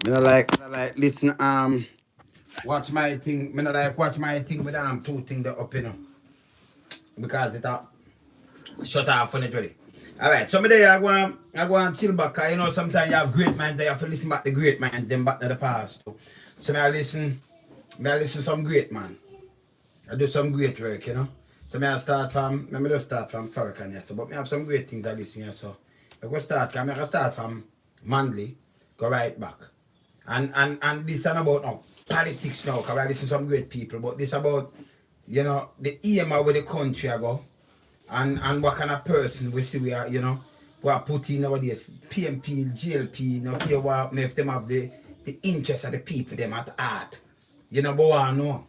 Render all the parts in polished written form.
I like listen, watch my thing. Me not like watch my thing with two things that up, because it shut off when it ready. Alright, so me there I go and chill back, 'cause sometimes you have great minds, you have to listen back to great minds, them back to the past. So I listen some great man. I do some great work, So me just start from Farrakhan, yeah. So but me have some great things I listen here, so I go start from Manley, go right back. And this is about now politics now, because I listen to some great people, but this about the aim of where the country I go, and what kind of person we see we are, we are putting nowadays, PMP, GLP, here what if them have the interest of the people, them at heart. But I know.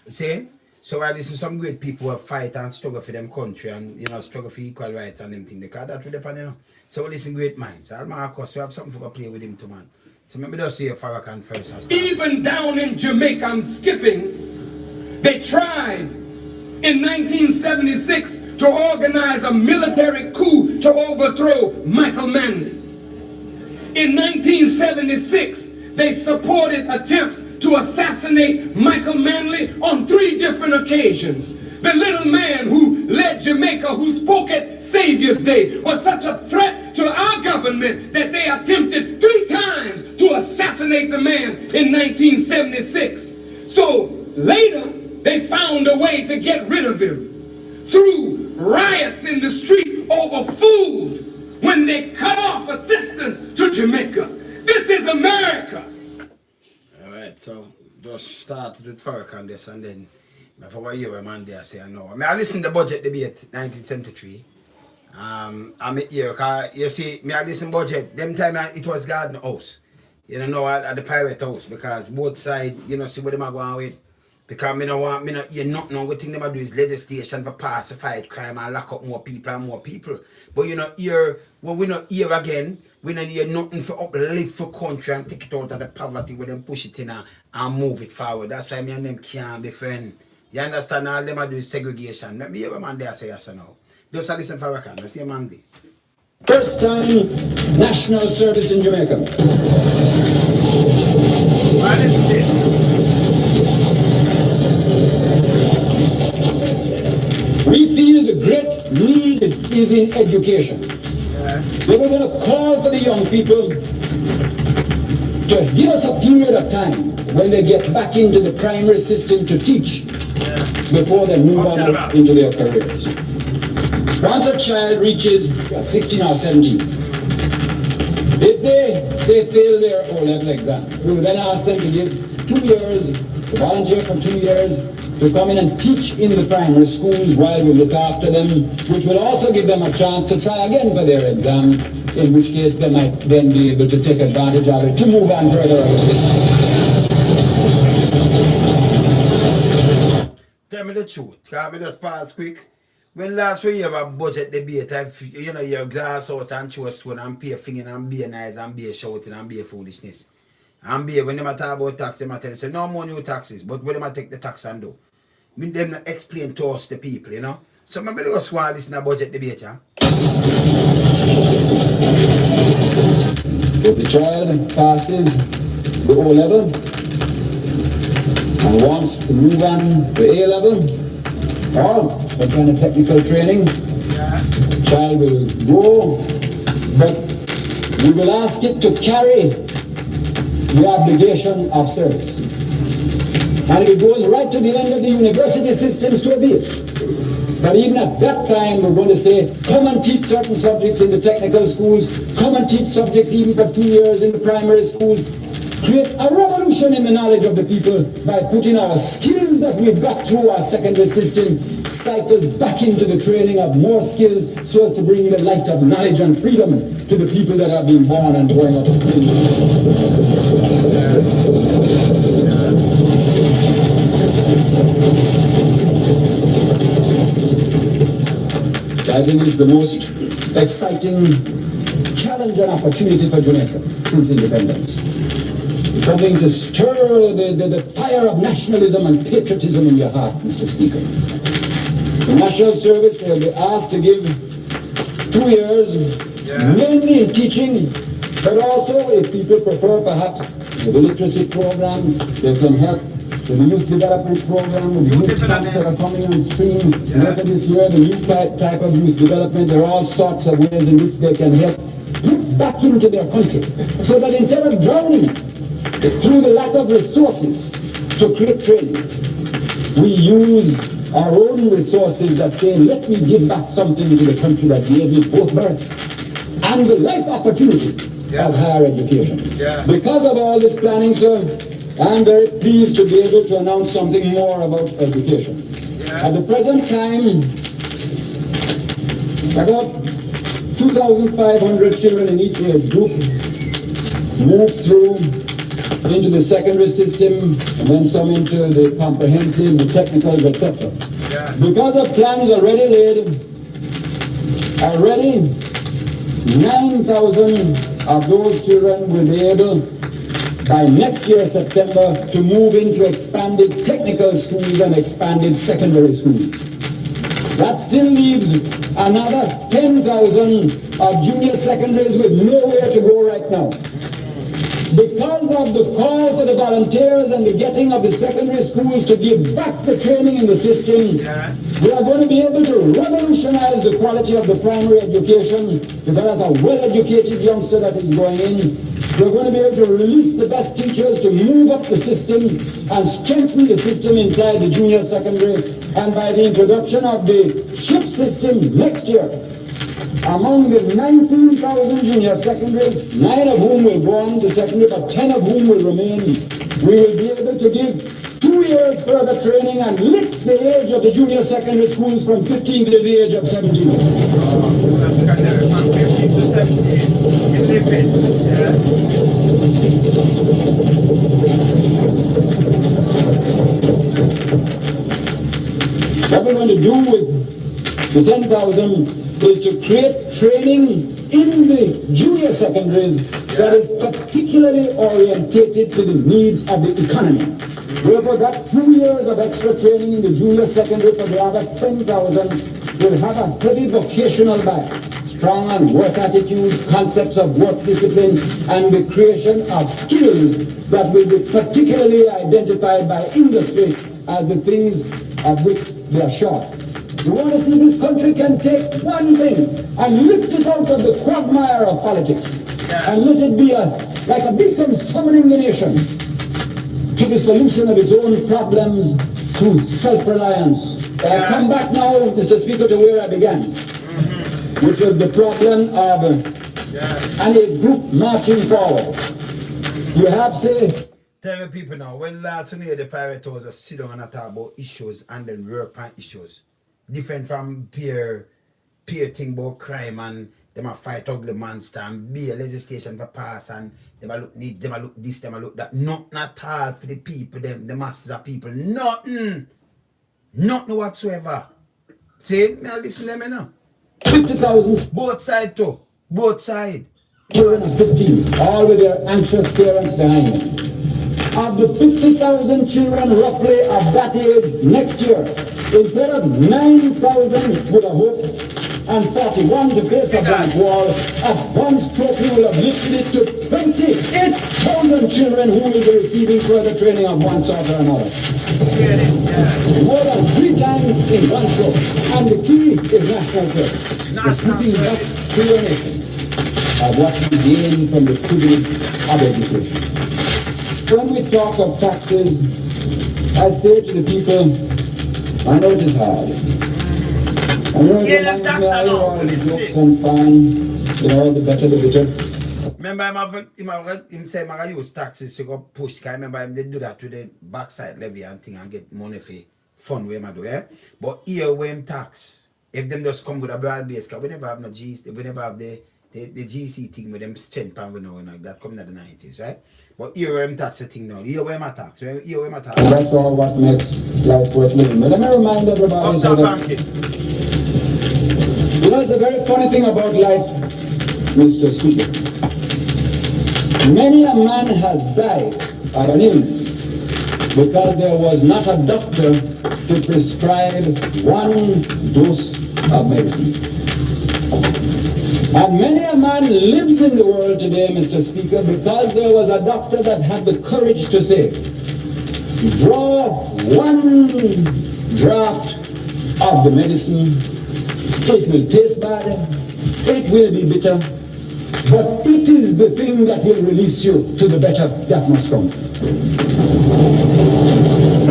See? So I listen to some great people who fight and struggle for them country and struggle for equal rights and them things. Because that's what depend, So we listen great minds. So Marcus, we have something for play with him too, man. So maybe just say Farrakhan first. Even down in Jamaica, I'm skipping, they tried in 1976 to organize a military coup to overthrow Michael Manley. In 1976, they supported attempts to assassinate Michael Manley on 3 different occasions. The little man who led Jamaica, who spoke at Savior's Day, was such a threat to our government that they attempted 3 times to assassinate the man in 1976. So later, they found a way to get rid of him through riots in the street over food when they cut off assistance to Jamaica. This is America. All right, so just start with Farrakhan this, and then for what year man there say I know. I listen to the budget debate 1973. I'm here because you see, I listen budget. Them time it was Garden House. At the Pirate House, because both sides, see what them are going with. Because me not hear nothing. Only thing them do is legislation for pacified crime and lock up more people. But here, when we not hear again, we not hear nothing for uplift for country and take it out of the poverty where them push it in and move it forward. That's why me and them can't be friends. You understand? All them do is segregation. Let me hear a man there say yes or no. Just listen for Farrakhan. Let's hear Manley. First time national service in Jamaica. What is this? We feel the great need is in education. We were going to call for the young people to give us a period of time when they get back into the primary system to teach before they move on into their careers. Once a child reaches 16 or 17, if they say fail their O-level exam, we will then ask them to give 2 years, to volunteer for 2 years, to come in and teach in the primary schools while we look after them, which will also give them a chance to try again for their exam, in which case they might then be able to take advantage of it to move on further. Tell me the truth. Can I just pass quick? When last week you have a budget debate, your glass out and chew a stone and pay a finger and be nice and be shouting and be foolishness. And be when they talk about tax, they tell you, say no more new taxes, but when they take the tax and do. Them not explain to us the people, So maybe just want to listen to budget debate, yeah? If the child passes the O-level and wants to move on to A-level, or what kind of technical training, the child will go, but we will ask it to carry the obligation of service. And if it goes right to the end of the university system, so be it. But even at that time, we're going to say, come and teach certain subjects in the technical schools, come and teach subjects even for 2 years in the primary schools. Create a revolution in the knowledge of the people by putting our skills that we've got through our secondary system cycled back into the training of more skills so as to bring the light of knowledge and freedom to the people that have been born and growing up in the system. I think it's the most exciting challenge and opportunity for Jamaica since independence. Something to stir the fire of nationalism and patriotism in your heart, Mr. Speaker. The National Service will be asked to give 2 years, mainly in teaching, but also, if people prefer, perhaps with the literacy program. They can help with the youth development program, with the youth camps that are coming on stream later this year, the new type of youth development. There are all sorts of ways in which they can help put back into their country, so that instead of drowning through the lack of resources to create training, we use our own resources that say, let me give back something to the country that gave me both birth and the life opportunity of higher education. Because of all this planning, sir, I'm very pleased to be able to announce something more about education. At the present time, about 2,500 children in each age group move through into the secondary system, and then some into the comprehensive, the technicals, etc. Because of plans already laid, 9,000 of those children will be able, by next year, September, to move into expanded technical schools and expanded secondary schools. That still leaves another 10,000 of junior secondaries with nowhere to go right now. Because of the call for the volunteers and the getting of the secondary schools to give back the training in the system, we are going to be able to revolutionize the quality of the primary education, because as a well-educated youngster that is going in, we're going to be able to release the best teachers to move up the system and strengthen the system inside the junior secondary. And by the introduction of the SHIP system next year, among the 19,000 junior secondaries, 9 of whom will go on to secondary, but 10 of whom will remain, we will be able to give 2 years further training and lift the age of the junior secondary schools from 15 to the age of 17. From 15 to 17, you live it. What we're going to do with the 10,000 is to create training in the junior secondaries that is particularly orientated to the needs of the economy. Therefore, that 2 years of extra training in the junior secondary for the other 10,000 will have a heavy vocational bias, strong on work attitudes, concepts of work discipline, and the creation of skills that will be particularly identified by industry as the things of which they are short. We want to see this country can take one thing and lift it out of the quagmire of politics and let it be like a beacon summoning the nation to the solution of its own problems through self-reliance. I come back now, Mr. Speaker, to where I began, which was the problem of any group marching forward. You have, say, tell the people now, when last year the pirate was sit down and talk about issues and then work on issues. Different from peer thing about crime, and them a fight ugly monster and be a legislation for pass, and them a look need, them a look this, them a look that. Nothing at all for the people, them, the masses of people. Nothing whatsoever. See, me a listen to them now. 50,000 Both sides too. Both sides. children of 15, all with their anxious parents behind them. Of the 50,000 children roughly of that age next year, instead of 9,000 with a hope and 41 to face a blank wall, at one stroke we will have lifted it to 28,000 children who will be receiving further training of one sort or another. More than 3 times in one stroke. And the key is national service. Putting back to your nation of what we gain from the privilege of education. When we talk of taxes, I say to the people, I know it is hard. I know the jokes and fine, the better the bitter. Remember, him say, I use taxes to go push. I remember him they do that to the backside levy and thing and get money for fun way I do, yeah? But here when tax, if them just come with a broad base, because we never have no G's, we never have the GC thing with them £10 we know like that coming in the 90s, right? But here where I'm tax the thing now, here where my tax, here where my tax. And that's all what makes life worth living. But let me remind everybody so that, it's a very funny thing about life, Mr. Speaker. Many a man has died of an illness because there was not a doctor to prescribe one dose of medicine. And many a man lives in the world today, Mr. Speaker, because there was a doctor that had the courage to say, draw one draught of the medicine, it will taste bad, it will be bitter, but it is the thing that will release you to the better that must come.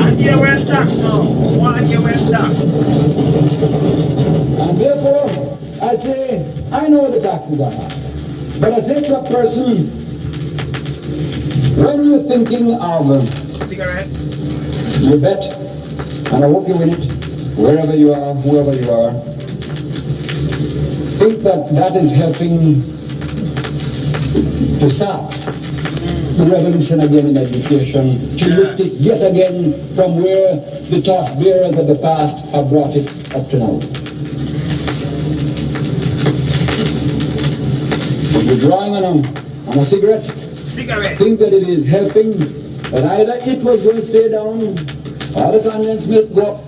And you went tax now. One you went tax. And therefore, I say, I know the taxes are high, but I say to a person, when you're thinking of cigarette, you bet, and I hope you win it, wherever you are, whoever you are, think that that is helping to start the revolution again in education, to lift it yet again from where the torch bearers of the past have brought it up to now. If you're drawing on a cigarette, think that it is helping, that either it was going to stay down or the condensed milk go up.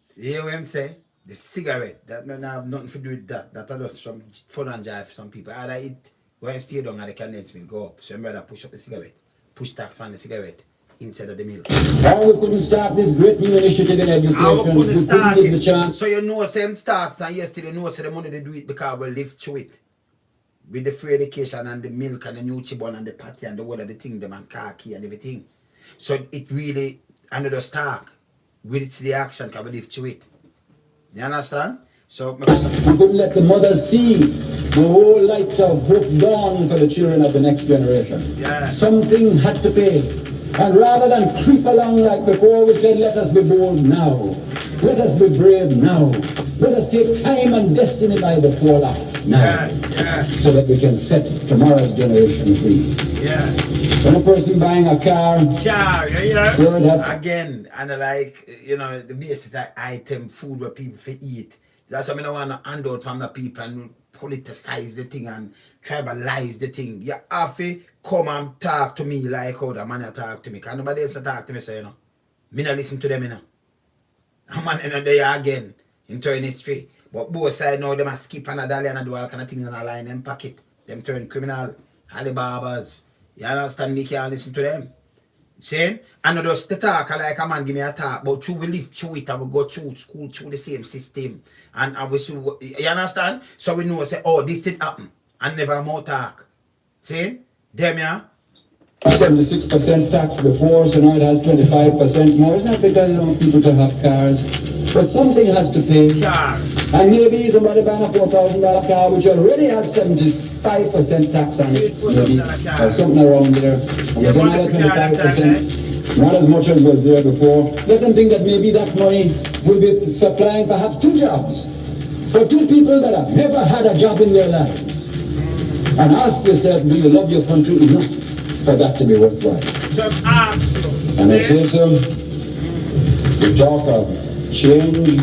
See what I'm saying? The cigarette, that may not have nothing to do with that. That are just some fun and jive for some people. Either it when stay down and the condensed milk go up. So I'm rather push up the cigarette, push tax on the cigarette instead of the milk. Or we couldn't start this great new initiative in education. We couldn't give the chance. So you know same start and yesterday you know so the money they do it because we live through it. With the free education and the milk and the new chibon and the patty and the whole of the thing, them and khaki and everything. So it really another stark with its the action can we live through it. You understand? So we couldn't let the mothers see the whole light of hope dawn for the children of the next generation. Yeah. Something had to pay. And rather than creep along like before, we said, let us be bold now. Let us be brave now. Let us take time and destiny by the forelock now. So that we can set tomorrow's generation free. Yeah. When a person buying a car, again, and like, you know, the basic item, food where people eat. That's why I don't want to hand out from the people and politicize the thing and tribalize the thing. You have to come and talk to me like how the man talk to me. Because nobody else talk to me, so you know. Me not listen to them, you know. A man in there again, in turn history. But both sides now, them a skip and a dolly and a do all kind of things and a line them pocket. Them turn criminal, Alibabas. You understand me? Can't listen to them. See? And not just the talk like a man give me a talk, but we live through it and we go through school through the same system. And we see, you understand? So we know, say, oh, this did happen. And never more talk. See? Them, yeah? 76% tax before, so now it has 25% more. It's not because you don't want people to have cars, but something has to pay. Car. And maybe somebody buying a $4,000 car which already has 75% tax on it, maybe, or something around there. And there's another 25%, not as much as was there before. Let them think that maybe that money will be supplying perhaps 2 jobs for 2 people that have never had a job in their lives. And ask yourself, do you love your country enough for that to be worthwhile? And I say so, we talk of change.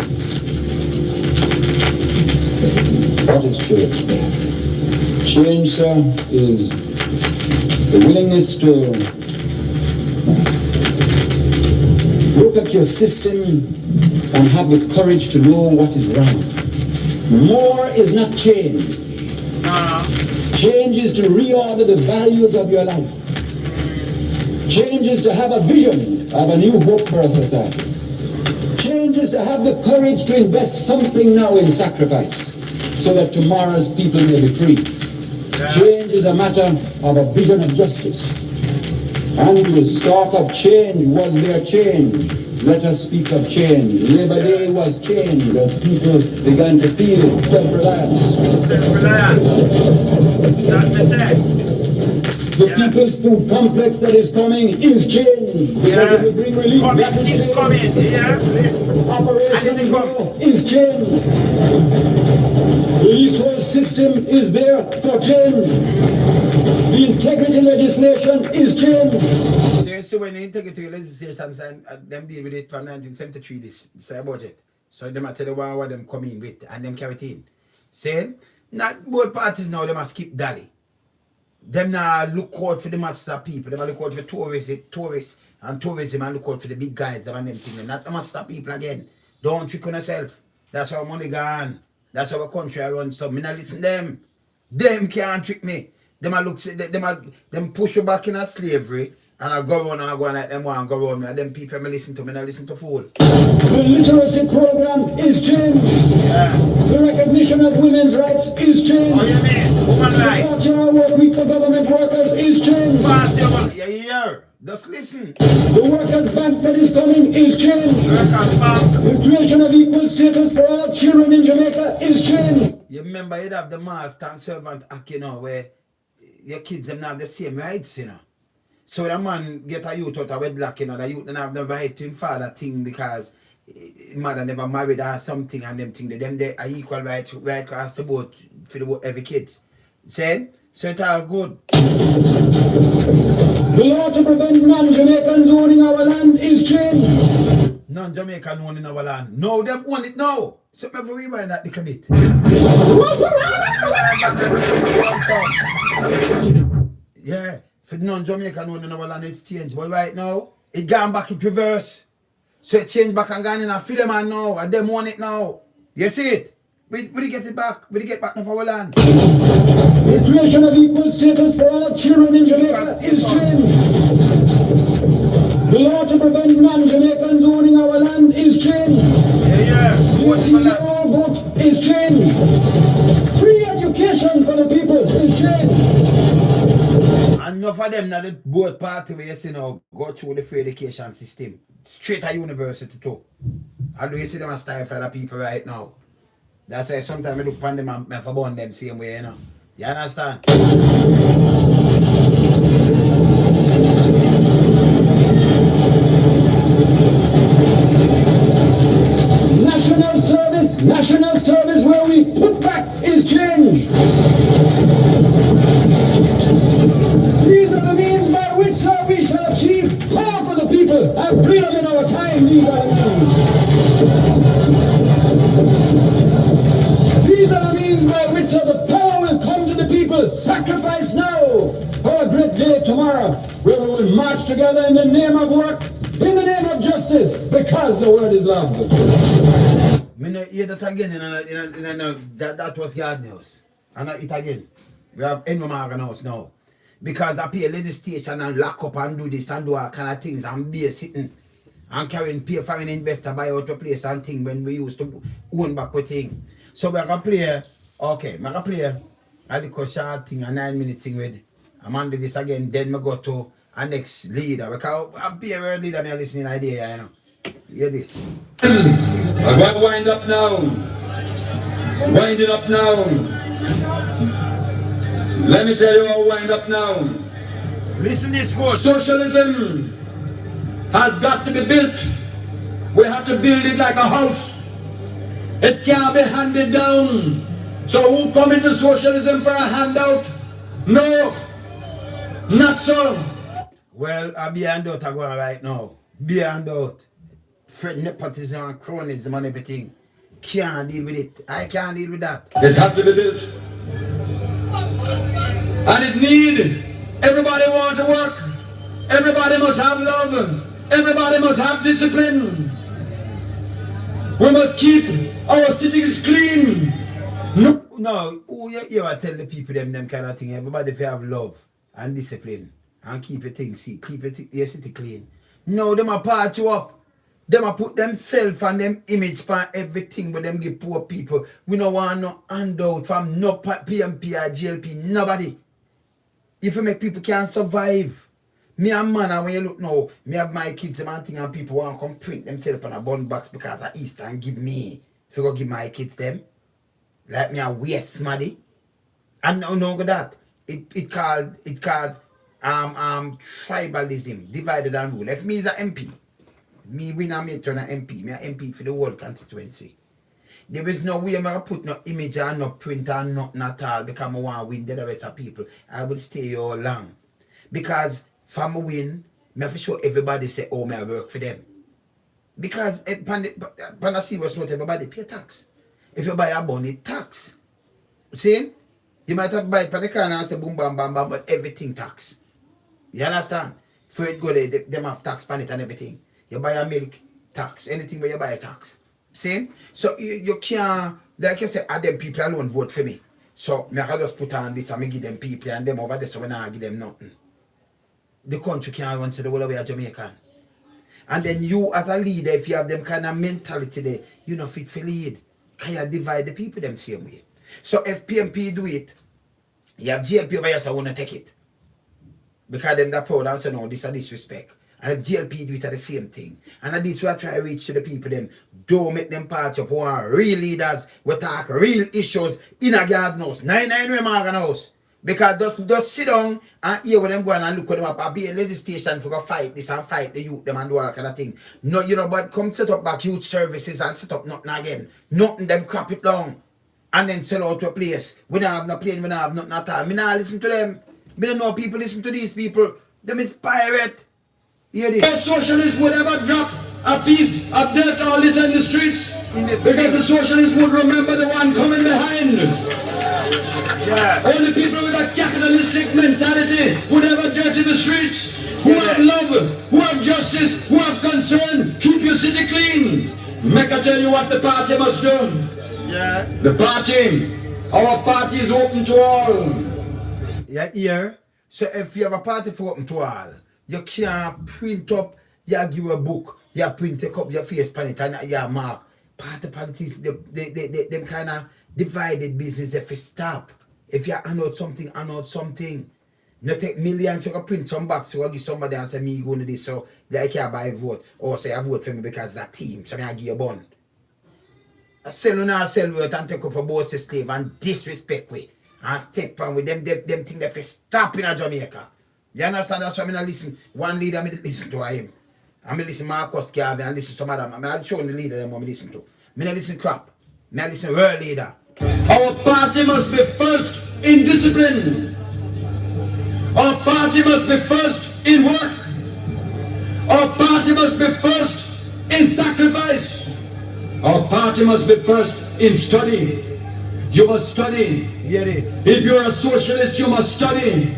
What is change? Change, sir, is the willingness to look at your system and have the courage to know what is wrong. More is not change. Change is to reorder the values of your life. Change is to have a vision of a new hope for a society. Change is to have the courage to invest something now in sacrifice so that tomorrow's people may be free. Change is a matter of a vision of justice. And the talk of change was their change. Let us speak of change. Labor Day was change as people began to feel self-reliance. Self-reliance. That's the same. The people's food complex that is coming is change. Because it will bring relief. It's coming. Operation Grow is change. The resource system is there for change. The integrity legislation is change. So when the integrity legislation, them deal with it from 1973, this budget. So them I tell you what them come in with and them carry it in. Saying, not both parties now, they must keep dally. Them now look out for the master people. Them look out for tourists and tourism and look out for the big guys. Them and them things. Not the master people again. Don't trick on yourself. That's how money gone. That's how our country runs. So me not listen to them. Them can't trick me. Them a look, them push you back in a slavery, and I go around and I go like them one go around me. And them people me listen to me, I listen to fool. The literacy program is changed. Yeah. The recognition of women's rights is changed. Oh, you mean? Woman rights. The 40-hour work week for government workers is changed. 40-hour, yeah. Just listen. The workers' bank that is coming is changed. Workers' bank. The creation of equal status for all children in Jamaica is changed. You remember you'd have the master and servant act, you know, where your kids them not have the same rights, you know. So the man get a youth out of wedlock, you know, the youth don't have the right to him father thing because mother never married or something and them thing. Them they are equal right across the board for every kid. See? So it's all good. The law to prevent non-Jamaicans owning our land is changed. Non-Jamaican owning our land. No, them own it now. So let me rewind that little bit. Yeah, for non-Jamaican owning our land it's changed. But right now, it gone back in reverse. So it changed back and gone in a film man now. And them own it now. You see it? We get it back. We get back now our land. The creation of equal status for all children in Jamaica is changed. The law to prevent non-Jamaicans owning our land is changed. Yeah. The 18-year-old vote is changed. Free education for the people is changed. Enough of them now the both party where you see now go through the free education system. Straight to university too. And do you see them as style for the people right now? That's why sometimes I look upon them and I burn them same way, you know. You understand? National service where we put back is changed. These are the means by which, sir, we shall achieve power for the people and freedom in our time. These are the means. These are the means by which, sir, the power will come to the people. Sacrifice now for a great day tomorrow, where we will march together in the name of work, in the name of justice, because the word is love. Me no hear that again, that was God news. And not it again. We have any Morgan house now. Because I pay legislation and lock up and do this and do all kind of things and be sitting and carrying pay foreign investor buy out a place and thing when we used to own back a thing. So we're gonna play, okay, I'm gonna play a little short thing, a 9-minute thing with. I'm gonna do this again, then we go to our next leader. Because I'll be a leader, I'm listening idea, you know. Hear this. I'm going to wind up now. Winding up now. Let me tell you how wind up now. Listen this good. Socialism has got to be built. We have to build it like a house. It can't be handed down. So who come into socialism for a handout? No, not so. Well, I'll be handout going right now. Be handout. Fred nepotism and cronism and everything. Can't deal with it. I can't deal with that. It has to be built. And it need, everybody want to work. Everybody must have love. Everybody must have discipline. We must keep our cities clean. No, you are tell the people them kind of thing. Everybody if have love and discipline and keep your things, keep your city clean. No, them a part you up. Them a put themselves and them image for everything but them give poor people. We don't want no handout from no PMP or GLP, nobody. If you make people can't survive. Me and man, when you look now, me have my kids and thing and people want to come print themselves on a bun box because of Easter and give me. So go give my kids them. Like me a waste smaddy. And no go that. It called tribalism, divided and rule. If me is a MP, me win and me turn an MP. Me an MP for the whole constituency. There is no way I put no image or no print or nothing at all because I want to win the rest of people. I will stay here all long. Because from a win, I have to show everybody say, oh, I work for them. Because when I see what's not everybody pay tax. If you buy a bun, it tax. See? You might have to buy it for the car and say boom, bam, bam, bam, but everything tax. You understand? So it go there, them have tax on it and everything. You buy a milk, tax. Anything where you buy a tax. See? So you can't, like you say, them people alone vote for me. So me can just put on this and me give them people and them over there so when I give them nothing. The country can't run to the whole way of Jamaican. And then you as a leader, if you have them kind of mentality there, you not fit for lead. Can you divide the people them same way? So if PMP do it, you have GLP over here so I want to take it. Because them that proud and say no, this is disrespect. And if GLP do it at the same thing. And at this we are trying to reach to the people them. Don't make them part of who are real leaders. We talk real issues in a garden house. 99 Remagan house. Because just sit down and hear what them going and look at them up. I'll be a legislation for go fight this and fight the youth them and do all that kind of thing. No, you know, but come set up back youth services and set up nothing again. Nothing them crap it down. And then sell out to a place. We don't have no plane, we don't have nothing at all. Me not listen to them. Me don't know people listen to these people. Them is pirate. Hear this? No socialist would ever drop a piece of dirt or litter in the streets. Because the socialist would remember the one coming behind. Yeah. Only people with a capitalistic mentality would ever dirt in the streets. Who have love, who have justice, who have concern. Keep your city clean. Make I tell you what the party must do. Yeah. The party, our party is open to all. Yeah, here. So if you have a party for open to all, you can't print up, you give a book, you print up your face on it and you mark. Party politics, them kind of divided business if you stop. If you announce something. You take millions, you can print some box, you can give somebody and say, me going to this, so I can't buy a vote. Or say, I vote for me because that team, so I give you a bun. I sell you now, sell you and take off for both the slave and disrespect we. And step on with them thing that we stop in Jamaica. You understand? That's why I listen. One leader, I listen to him. I listen to Marcus Garvey and listen to some other. I show the leader them I listen to. I don't listen crap. I listen real leader. Our party must be first in discipline. Our party must be first in work. Our party must be first in sacrifice. Our party must be first in study. You must study. Here it is. If you're a socialist, you must study.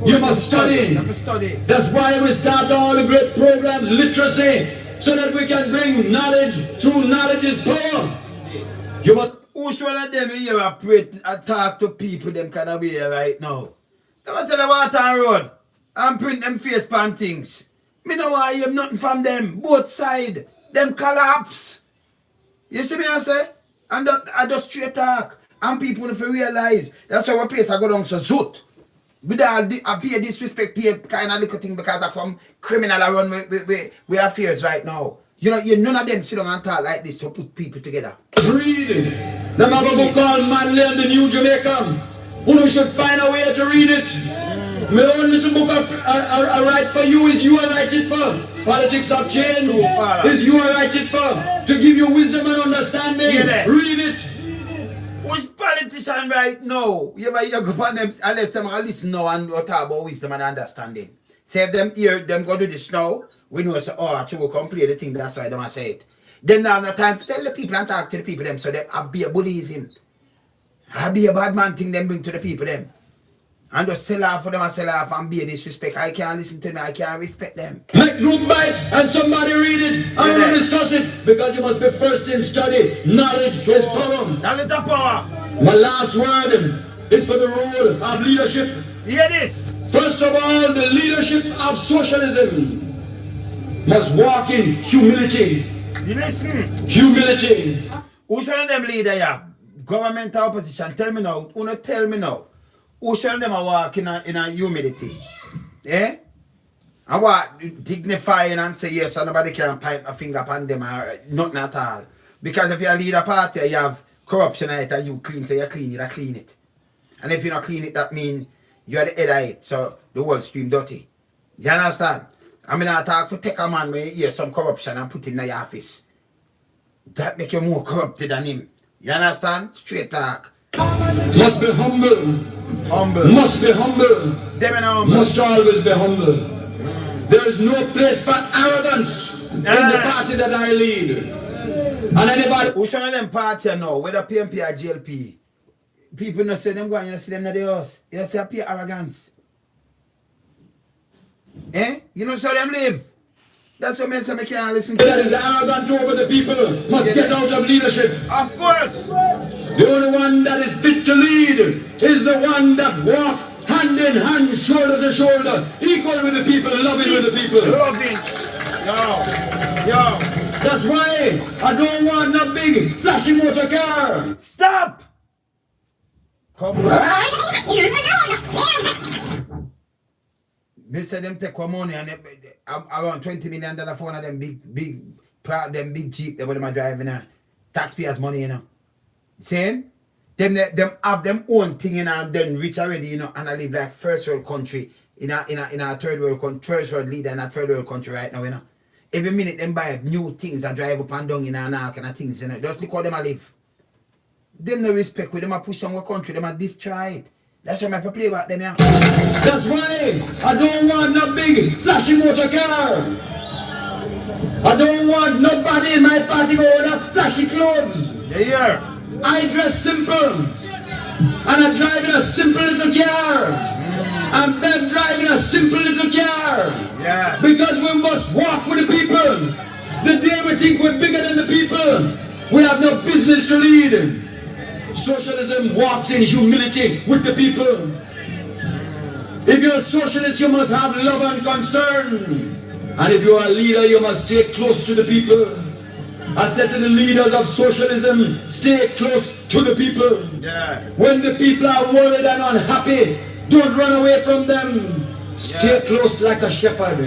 You must study. That's why we start all the great programs, literacy, so that we can bring knowledge. True knowledge is power. You must. Who's one of them here and talk to people them kind of way right now? They want to tell the water road and print them face pan things. Me know why you have nothing from them. Both side. Them collapse. You see me I say? And I just straight talk. And people if you realize that's why our place I go down to Zoot. With all I pay disrespect, pay kind of little thing because of some criminal around with affairs right now. You know, none of them sit down and talk like this to put people together. Read. Them have a book called Manley and the New Jamaican. Who should find a way to read it. My own little book I write for you is you I write it for. Politics of change is you I write it for. To give you wisdom and understanding. Read it. Which politician right now? You go upon them unless them listen now and talk about wisdom and understanding. Say if them hear them go do this now, we know say, oh, I will come play the thing, that's why them I say it. Them now have no time to tell the people and talk to the people them so they be a bullyism. I be a bad man thing them bring to the people them. And just sell off for them and sell off and be a disrespect. I can't listen to them, I can't respect them. Make group bite and somebody read it and we'll discuss it because you must be first in study. Knowledge is power. Knowledge is power. My last word is for the role of leadership. Hear this. First of all, the leadership of socialism must walk in humility. You listen. Humility. Who's one of them leader here? Government or opposition? Tell me now. Who not tell me now? Who's one of them are walking in a humility? Eh? I want dignifying and say yes, so nobody can point a finger upon them or nothing at all. Because if you lead a party, you have corruption in it and you clean, so you clean it. And if you not clean it, that means you're the head of it, so the whole stream dirty. You understand? I mean, I talk for take a man when you hear some corruption and put him in the office. That make you more corrupted than him. You understand? Straight talk. Must be humble. Humble. Must be humble. Humble. Must always be humble. There is no place for arrogance in the party that I lead. And anybody... Which one of them party now, whether PMP or GLP, people not say them go and you don't see them in the house. You don't see appear arrogance. Eh? You know how them live. That's what makes me can't listen to that is arrogant over the people must get out of leadership. Of course. The only one that is fit to lead is the one that walk hand in hand, shoulder to shoulder, equal with the people, loving with the people. Loving. Yo. That's why I don't want no big flashy motor car. Stop! Come on. They said them take one money and around $20 million for one of them big Jeep they them driving taxpayers' money, you know. Saying? Them have them own thing, you know, and then rich already, you know, and I live like first world country in a third world country, first world leader in a third world country right now, you know. Every minute them buy new things and drive up and down in and all kind of things, you know. Just look how them a live. Them no respect with them a push on our country, them a destroy it. That's why I have to play about them, yeah. That's why I don't want no big flashy motor car. I don't want nobody in my party go with flashy clothes. Yeah. I dress simple. And I drive in a simple little car. And them driving a simple little car. Yeah. Because we must walk with the people. The day we think we're bigger than the people, we have no business to lead. Socialism walks in humility with the people. If you're a socialist, you must have love and concern. And if you're a leader, you must stay close to the people. I said to the leaders of socialism, stay close to the people. Yeah. When the people are worried and unhappy, don't run away from them. Stay close like a shepherd.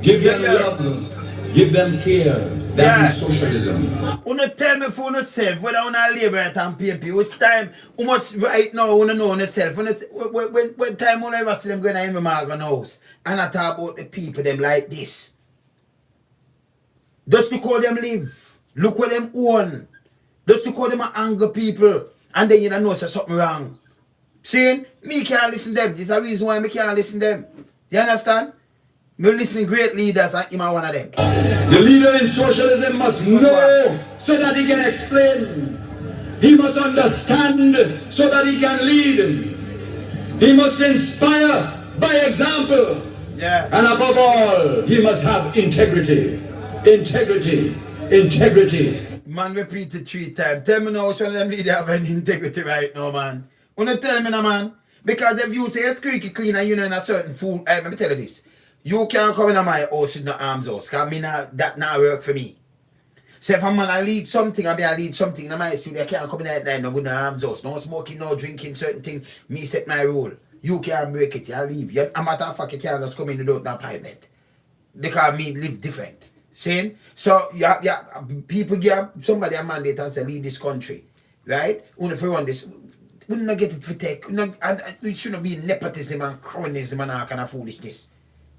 Give them love. Give them care. That is socialism. Wanna tell me for yourself whether you wanna labor and PMP, which time, how much right now you wanna know yourself. When time you ever see them going in the Malcom house and I talk about the people them like this. Just look how them live. Look where them own. Just look how them anger people. And then you know say something wrong. See? Me can't listen to them. This is the reason why I can't listen to them. You understand? Me listen great leaders and him are one of them. The leader in socialism must know so that he can explain. He must understand so that he can lead. He must inspire by example. Yeah. And above all, he must have integrity. Integrity. Integrity. Man repeat it 3 times. Tell me now which one of them leaders have any integrity right now, man. Wanna tell me now, man? Because if you say it's squeaky clean and you know in a certain food, let me tell you this. You can't come in my house with no arms house, because that not work for me. So if a man I lead something, I lead something in my studio, I can't come in at night no with no arms house. No smoking, no drinking, certain thing. Me set my rule. You can't break it, you leave. A matter of fact, you can't just come in without that apartment. Because me live different. See? So people give somebody a mandate and say lead this country. Right? Only if you run this. We don't get it for tech. And it shouldn't be nepotism and cronyism and all kind of foolishness.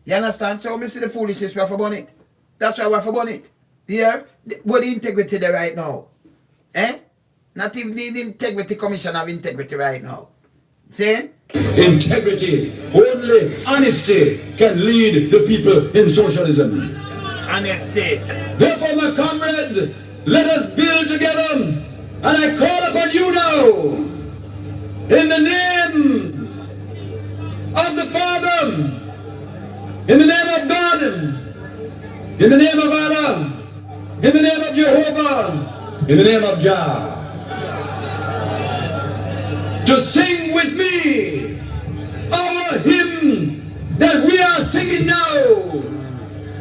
You understand? So we see the foolishness we have for it. That's why we have for it. Yeah? What the integrity there right now? Eh? Not even the integrity commission have integrity right now. See? Integrity. Only honesty can lead the people in socialism. Honesty. Therefore, my comrades, let us build together. And I call upon you now, in the name of the Father, in the name of God, in the name of Allah, in the name of Jehovah, in the name of Jah, to sing with me our hymn that we are singing now.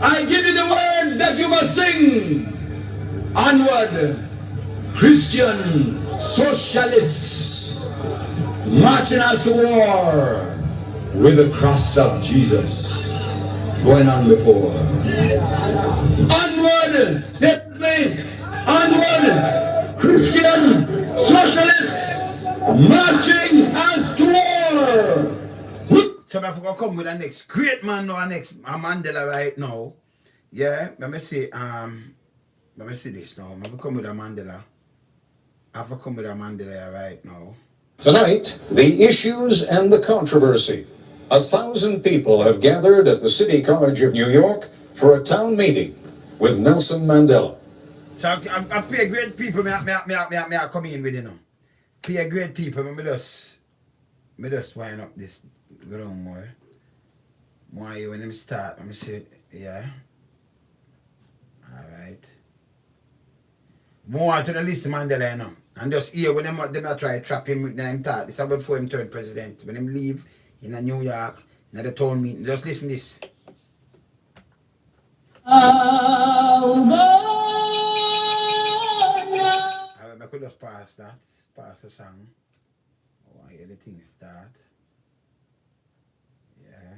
I give you the words that you must sing. Onward, Christian socialists, marching us to war with the cross of Jesus going on before. Onward, step me, onward, Christian socialists, marching us to war. So if I come with the next great man or next Mandela right now, yeah, let me see this now. Let me come with a Mandela. I have to come with a Mandela right now. Tonight, the issues and the controversy. 1,000 people have gathered at the City College of New York for a town meeting with Nelson Mandela. So I pay great people me come in with, you know. Pay great people, me just wind up this ground more. Why you when them start, let me see, yeah. Alright. More to the list Mandela, you know. And just here when them try to trap him with them thought. This is before him turned president. When him leave in New York, in the town meeting. Just listen this. I could just pass that. Pass the song. Oh, I hear the thing start. Yeah.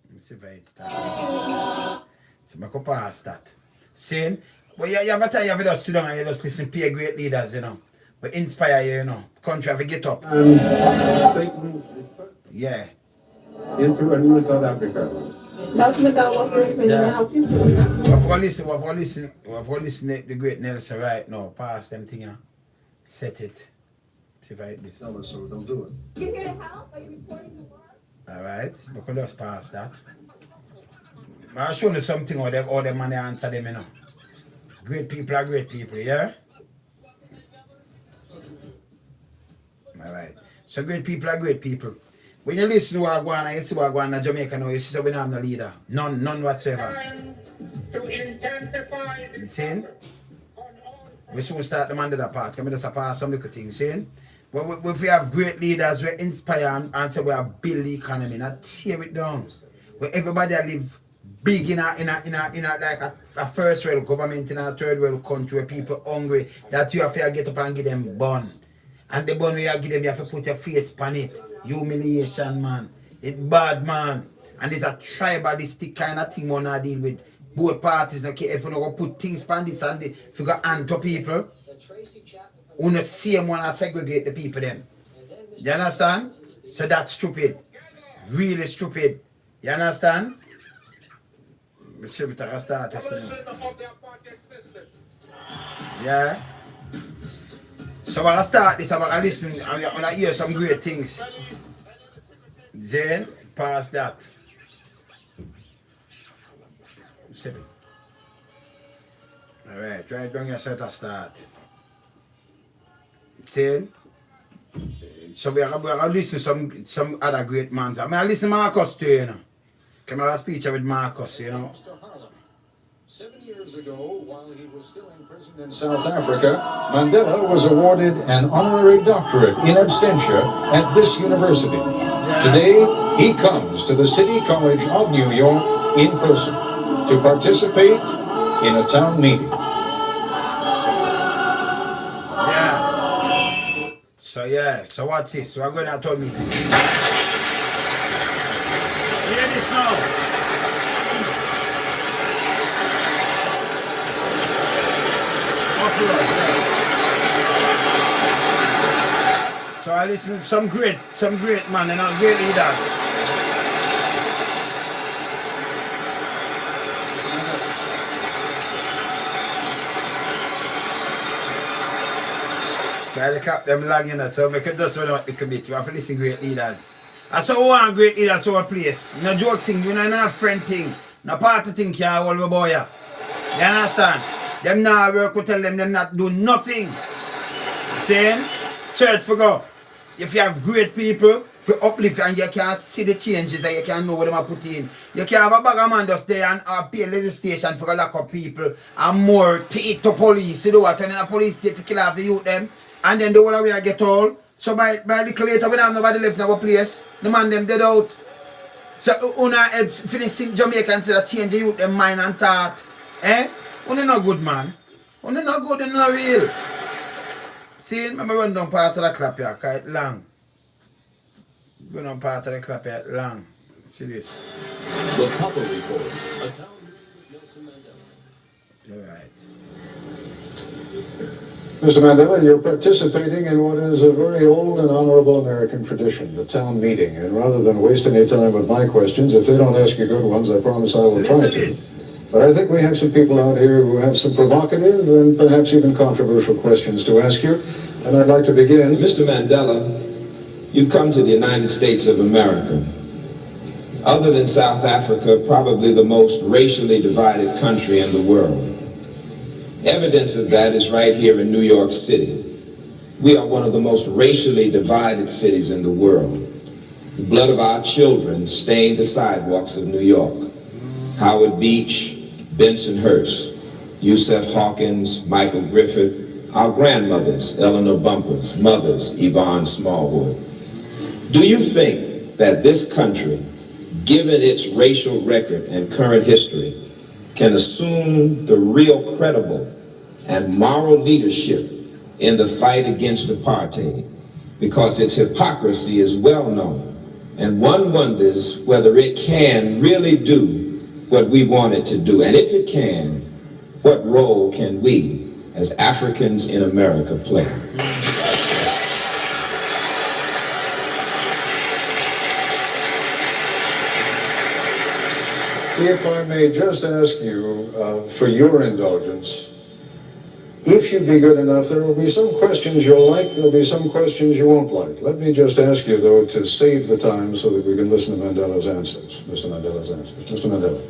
Let me see if it start. So I could pass that. Saying, but you have a time you have to just sit down and you just listen to great leaders, you know. But inspire you, you know. Country have to get up. Yeah. Into a new South Africa. That's what I want to help you. We have to listen to the great Nelson right now. Pass them thing, you know. Set it. See if I hit this. No, so don't do it. You here to help? Are you reporting the work? Alright, we could just pass that. I'll show you something how them money answer them, you know. Great people are great people, yeah? Alright. So great people are great people. When you listen to what go on, you see what go on in Jamaica now, you see we don't have no leader. None whatsoever. You see? We soon start the Mandela part. Can we just pass some little things, see? But if we have great leaders, we inspire and say we are build the economy, not tear it down. Where everybody live big in a like a first world government in a third world country where people hungry, that you have to get up and give them bun. And the bun we have give them, you have to put your face on it. Humiliation, man. It's bad, man. And it's a tribalistic kind of thing we want to deal with. Both parties, okay, if you don't put things on this and if you got hand to people, you don't see them want to segregate the people then. You understand? So that's stupid. Really stupid. You understand? Let's see if I start. Yeah. So when I start this, I'm going to listen, I'm going to hear some great things. Then, pass that. 7. Alright, right down your set to start. 10. So we are going to listen to some other great man. I'm going to listen to Marcus too, you know. Come on, speech with Marcus, you know. 7 years ago, while he was still in prison in South Africa, Mandela was awarded an honorary doctorate in absentia at this university. Today, he comes to the City College of New York in person to participate in a town meeting. So watch this. So we're going to a town meeting. Hear this now. So I listen to some great man and great leaders. Try to cap them long, you know, so we can just run out a little bit. You have to listen to great leaders. I saw one great leaders to our place. No joke thing, you know, no friend thing. No party thing can't hold a boy. You understand? Them now work to tell them not do nothing. Saying, search for God. If you have great people, if you uplift and you can see the changes and you can know what them are put in. You can have a bag of man just there and pay legislation for a lock up people and more take to police. You know what? And then the police take to kill off the youth them. And then the whole way I get all. So by little later we don't have nobody left in our place. The man them dead out. So una helps finishing Jamaica and say that change the youth them mind and thought. Eh? Una not good, man. Una not good and not real. See, remember run down part of the clap here, cause it's long. Run down part of the clap here, long. See this. The Papa Report, a town meeting with Nelson Mandela. You're right. Mr. Mandela, you're participating in what is a very old and honorable American tradition, the town meeting. And rather than wasting any time with my questions, if they don't ask you good ones, I promise I will try to. But I think we have some people out here who have some provocative and perhaps even controversial questions to ask you. And I'd like to begin. Mr. Mandela, you've come to the United States of America. Other than South Africa, probably the most racially divided country in the world. Evidence of that is right here in New York City. We are one of the most racially divided cities in the world. The blood of our children stained the sidewalks of New York. Howard Beach, Bensonhurst, Yusef Hawkins, Michael Griffith, our grandmothers, Eleanor Bumpers, mothers, Yvonne Smallwood. Do you think that this country, given its racial record and current history, can assume the real credible and moral leadership in the fight against apartheid? Because its hypocrisy is well known, and one wonders whether it can really do what we want it to do. And if it can, what role can we, as Africans in America, play? If I may just ask you, for your indulgence, if you'd be good enough, there will be some questions you'll like, there'll be some questions you won't like. Let me just ask you, though, to save the time so that we can listen to Mandela's answers. Mr. Mandela's answers. Mr. Mandela.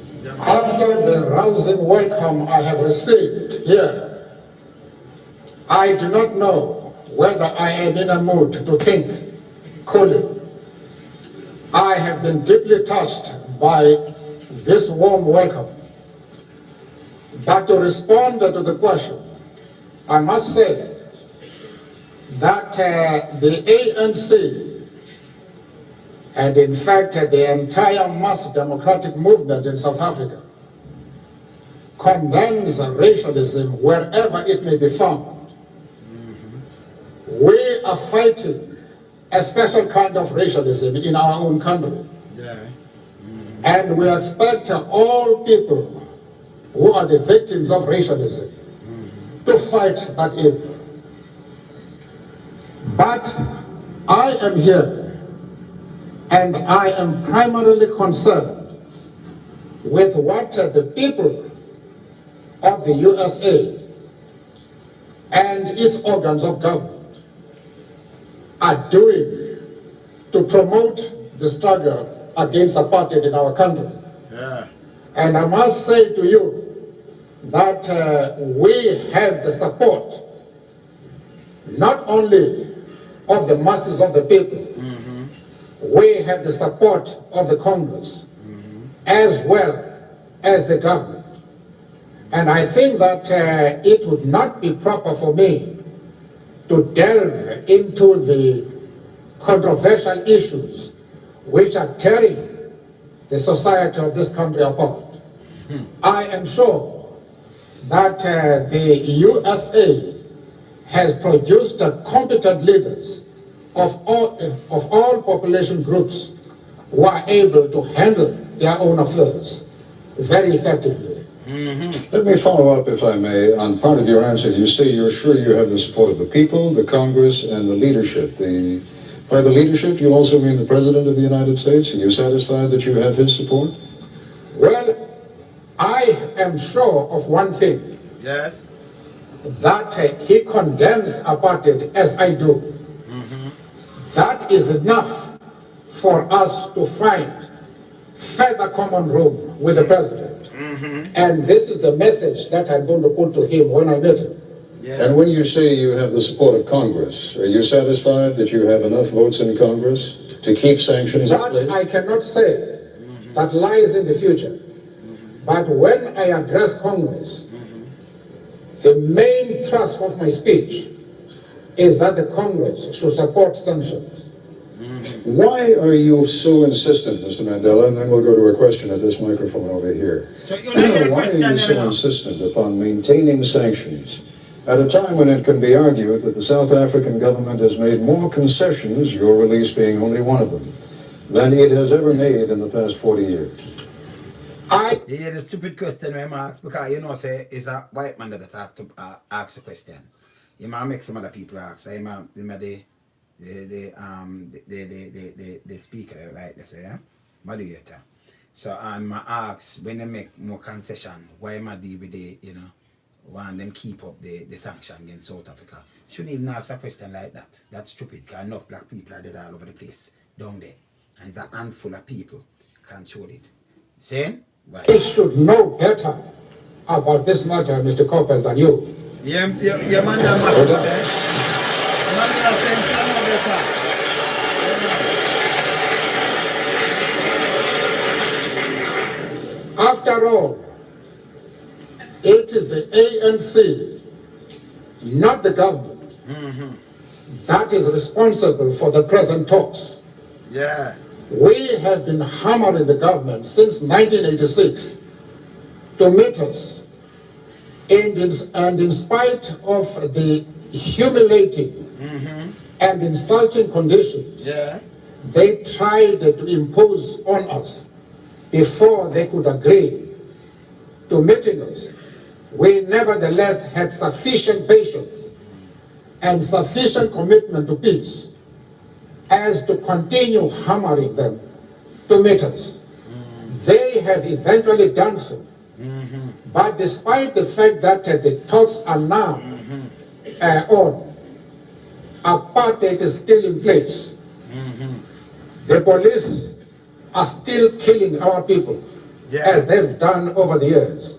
After the rousing welcome I have received here, I do not know whether I am in a mood to think coolly. I have been deeply touched by this warm welcome. But to respond to the question, I must say that the ANC, and in fact the entire mass democratic movement in South Africa, condemns racialism wherever it may be found. We are fighting a special kind of racialism in our own country. And we expect all people who are the victims of racialism to fight that evil. But I am here and I am primarily concerned with what the people of the USA and its organs of government are doing to promote the struggle against apartheid in our country. And I must say to you that we have the support not only of the masses of the people, we have the support of the Congress as well as the government. And I think that it would not be proper for me to delve into the controversial issues which are tearing the society of this country apart. I am sure that the USA has produced competent leaders of all population groups who are able to handle their own affairs very effectively. Let me follow up, if I may, on part of your answer. You say you're sure you have the support of the people, the Congress, and the leadership. By the leadership, you also mean the President of the United States? Are you satisfied that you have his support? Well, I am sure of one thing. Yes. That he condemns apartheid as I do. That is enough for us to find further common room with the President. And this is the message that I'm going to put to him when I meet him. And when you say you have the support of Congress, are you satisfied that you have enough votes in Congress to keep sanctions in place? That I cannot say. That lies in the future. But when I address Congress, the main thrust of my speech is that the Congress should support sanctions. Why are you so insistent, Mr. Mandela, and then we'll go to a question at this microphone over here. Why are you so insistent upon maintaining sanctions at a time when it can be argued that the South African government has made more concessions, your release being only one of them, than it has ever made in the past 40 years? You hear the stupid question I ask because you know say it's a white man that have to ask a question. You might make some other people ask. I might the speaker like they say, yeah? Moderator. So I ask when they make more concession, why am I deal with the want them keep up the sanction against South Africa? Shouldn't even ask a question like that. That's stupid because enough black people are dead all over the place down there. And it's a handful of people control it. Same? Right. He should know better about this matter, Mr. Coppel, than you. Yeah, man, After all, it is the ANC not the government, that is responsible for the present talks. Yeah. We have been hammering the government since 1986 to meet us, and in spite of the humiliating and insulting conditions they tried to impose on us before they could agree to meeting us, we nevertheless had sufficient patience and sufficient commitment to peace as to continue hammering them to meet us. They have eventually done so. But despite the fact that the talks are now on, apartheid is still in place. The police are still killing our people, as they've done over the years.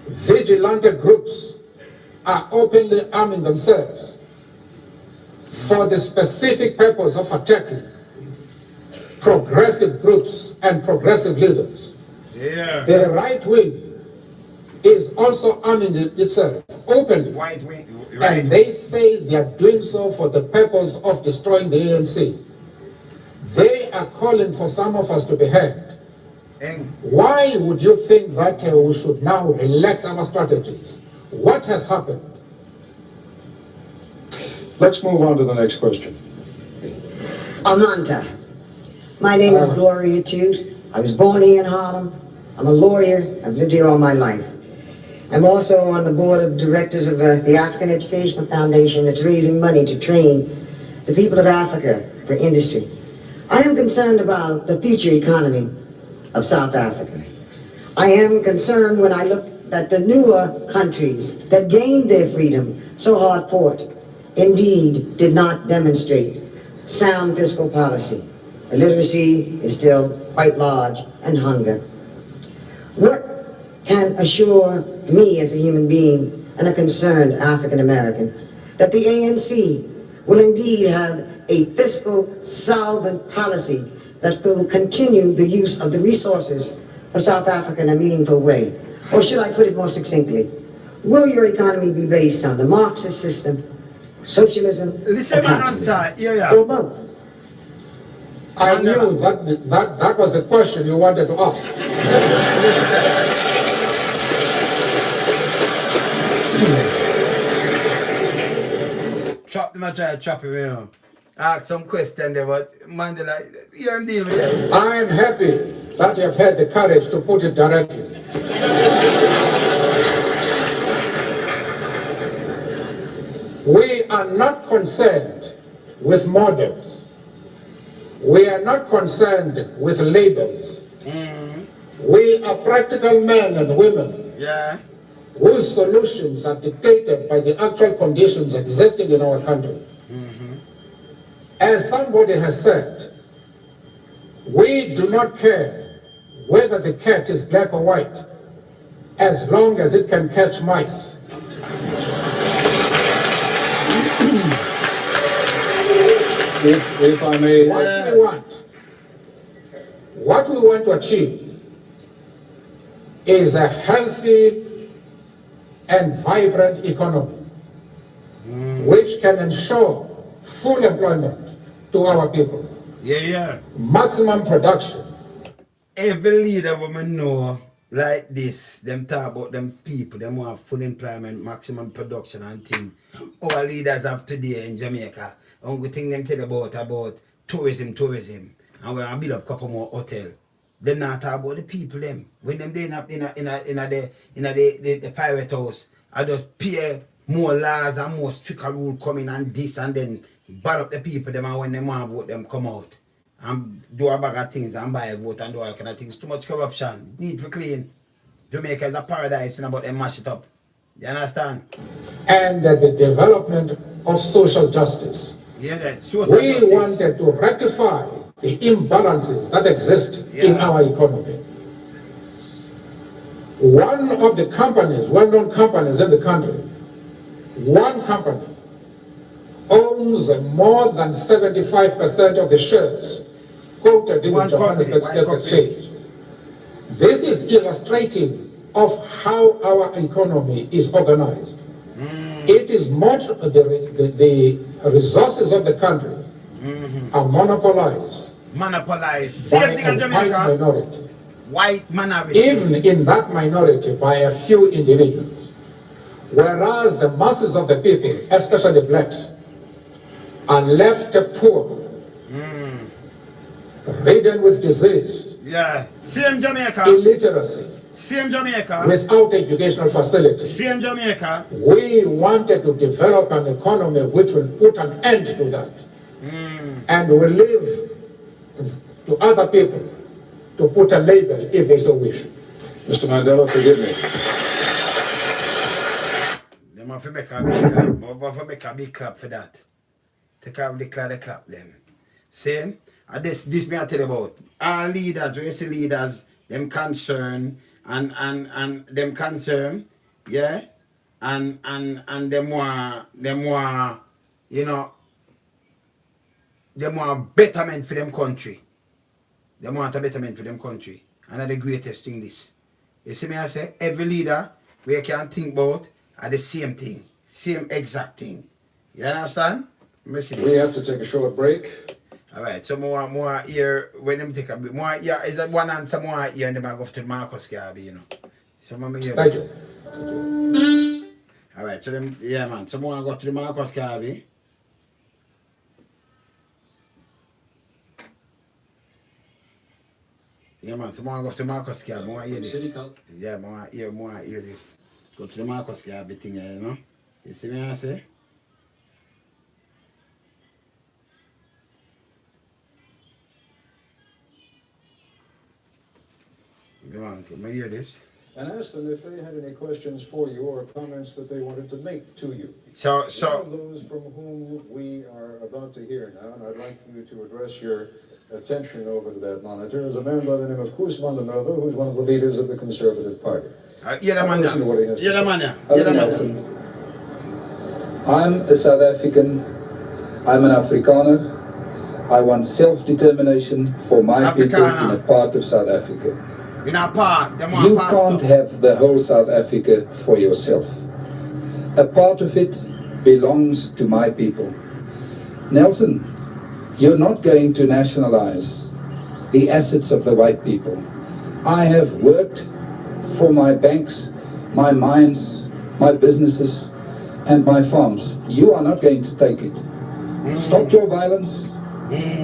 Vigilante groups are openly arming themselves for the specific purpose of attacking progressive groups and progressive leaders. The right wing is also arming itself openly, and they say they are doing so for the purpose of destroying the ANC. They are calling for some of us to be hanged. Why would you think that we should now relax our strategies? What has happened? Let's move on to the next question. Amanta. My name is Gloria Tude. I was born here in Harlem. I'm a lawyer. I've lived here all my life. I'm also on the board of directors of the African Educational Foundation that's raising money to train the people of Africa for industry. I am concerned about the future economy of South Africa. I am concerned when I look at the newer countries that gained their freedom so hard fought, indeed did not demonstrate sound fiscal policy. Illiteracy is still quite large, and hunger. What can assure me as a human being and a concerned African American that the ANC will indeed have a fiscal solvent policy that will continue the use of the resources of South Africa in a meaningful way? Or should I put it more succinctly, will your economy be based on the Marxist system, socialism, or capitalism, or both? I knew that was the question you wanted to ask. Chop them, I try to chop him, you know. Ask some question there, but Mandela, you don't deal with it. I am happy that you have had the courage to put it directly. We are not concerned with models. We are not concerned with labels. We are practical men and women whose solutions are dictated by the actual conditions existing in our country. As somebody has said, we do not care whether the cat is black or white, as long as it can catch mice. If I may... What we want to achieve is a healthy and vibrant economy which can ensure full employment to our people. Maximum production. Every leader woman know like this, them talk about them people, them want full employment, maximum production and thing. Our leaders of today in Jamaica, only thing them tell about tourism, and we're gonna build up a couple more hotels. Them not talk about the people them. When them they up in the pirate house, I just pay more laws and more stricter rule coming and this and then bad up the people them, and when them want to vote them come out and do a bag of things and buy a vote and do all kind of things. Too much corruption. Need to clean. Jamaica is a paradise and about them mash it up. You understand? And the development of social justice. We wanted to rectify the imbalances that exist in our economy. One of the companies, well-known companies in the country, one company owns more than 75% of the shares quoted in the Johannesburg Stock Exchange. This is illustrative of how our economy is organized. It is the resources of the country are monopolized Monopolized. by Same thing a in white Jamaica. minority. White minority. Even in that minority by a few individuals. Whereas the masses of the people, especially blacks, are left poor, ridden with disease, Yeah. Same Jamaica. illiteracy, Same Jamaica. without educational facilities. Same Jamaica. We wanted to develop an economy which will put an end to that and will leave to other people to put a label if they so wish. Mr. Mandela, forgive me. They must make a big clap. They must make a big clap for that. Take out the clap them. See? And this me I tell you about. All leaders, when you see leaders, them concern and them concern, yeah? And them want, you know, them want betterment for them country. They want a betterment for them country. And that's the greatest thing this. You see me I say, every leader we can think about are the same thing. Same exact thing. You understand? We have to take a short break. Alright, so more here when them take a bit more here is that one answer more here and them I go to Marcus Garvey, you know. So mama here. Thank you. Alright, so them yeah man, so more go to the Marcus Garvey. Yeah man, so more go to Marcus Garvey, more hear this. Yeah, more hear this. Go to the Marcus Garvey thing here, you know. You see me I say? May hear this. And ask them if they had any questions for you or comments that they wanted to make to you. So One of those from whom we are about to hear now, and I'd like you to address your attention over to that monitor, is a man by the name of Koos Mandenova, who's one of the leaders of the Conservative Party. Listen to what he has to say. Nelson. I'm a South African. I'm an Afrikaner. I want self-determination for my people in a part of South Africa. In a part, you can't have the whole South Africa for yourself. A part of it belongs to my people. Nelson, you're not going to nationalize the assets of the white people. I have worked for my banks, my mines, my businesses, and my farms. You are not going to take it. Stop your violence.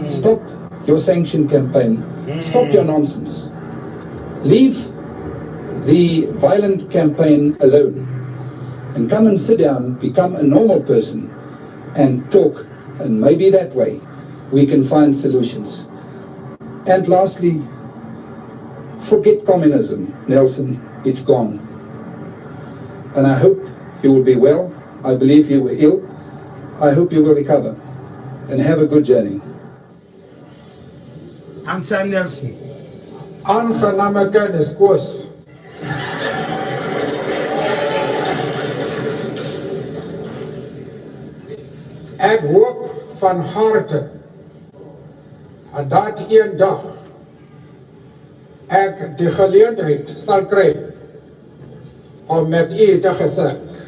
Stop your sanction campaign. Stop your nonsense. Leave the violent campaign alone and come and sit down, become a normal person and talk, and maybe that way we can find solutions. And lastly, forget communism, Nelson, it's gone. And I hope you will be well. I believe you were ill. I hope you will recover and have a good journey. I'm Sam Nelson. Aangename kennis, Koos. Ek hoop van harte dat een dag ek die geleentheid sal kry om met u te gesels.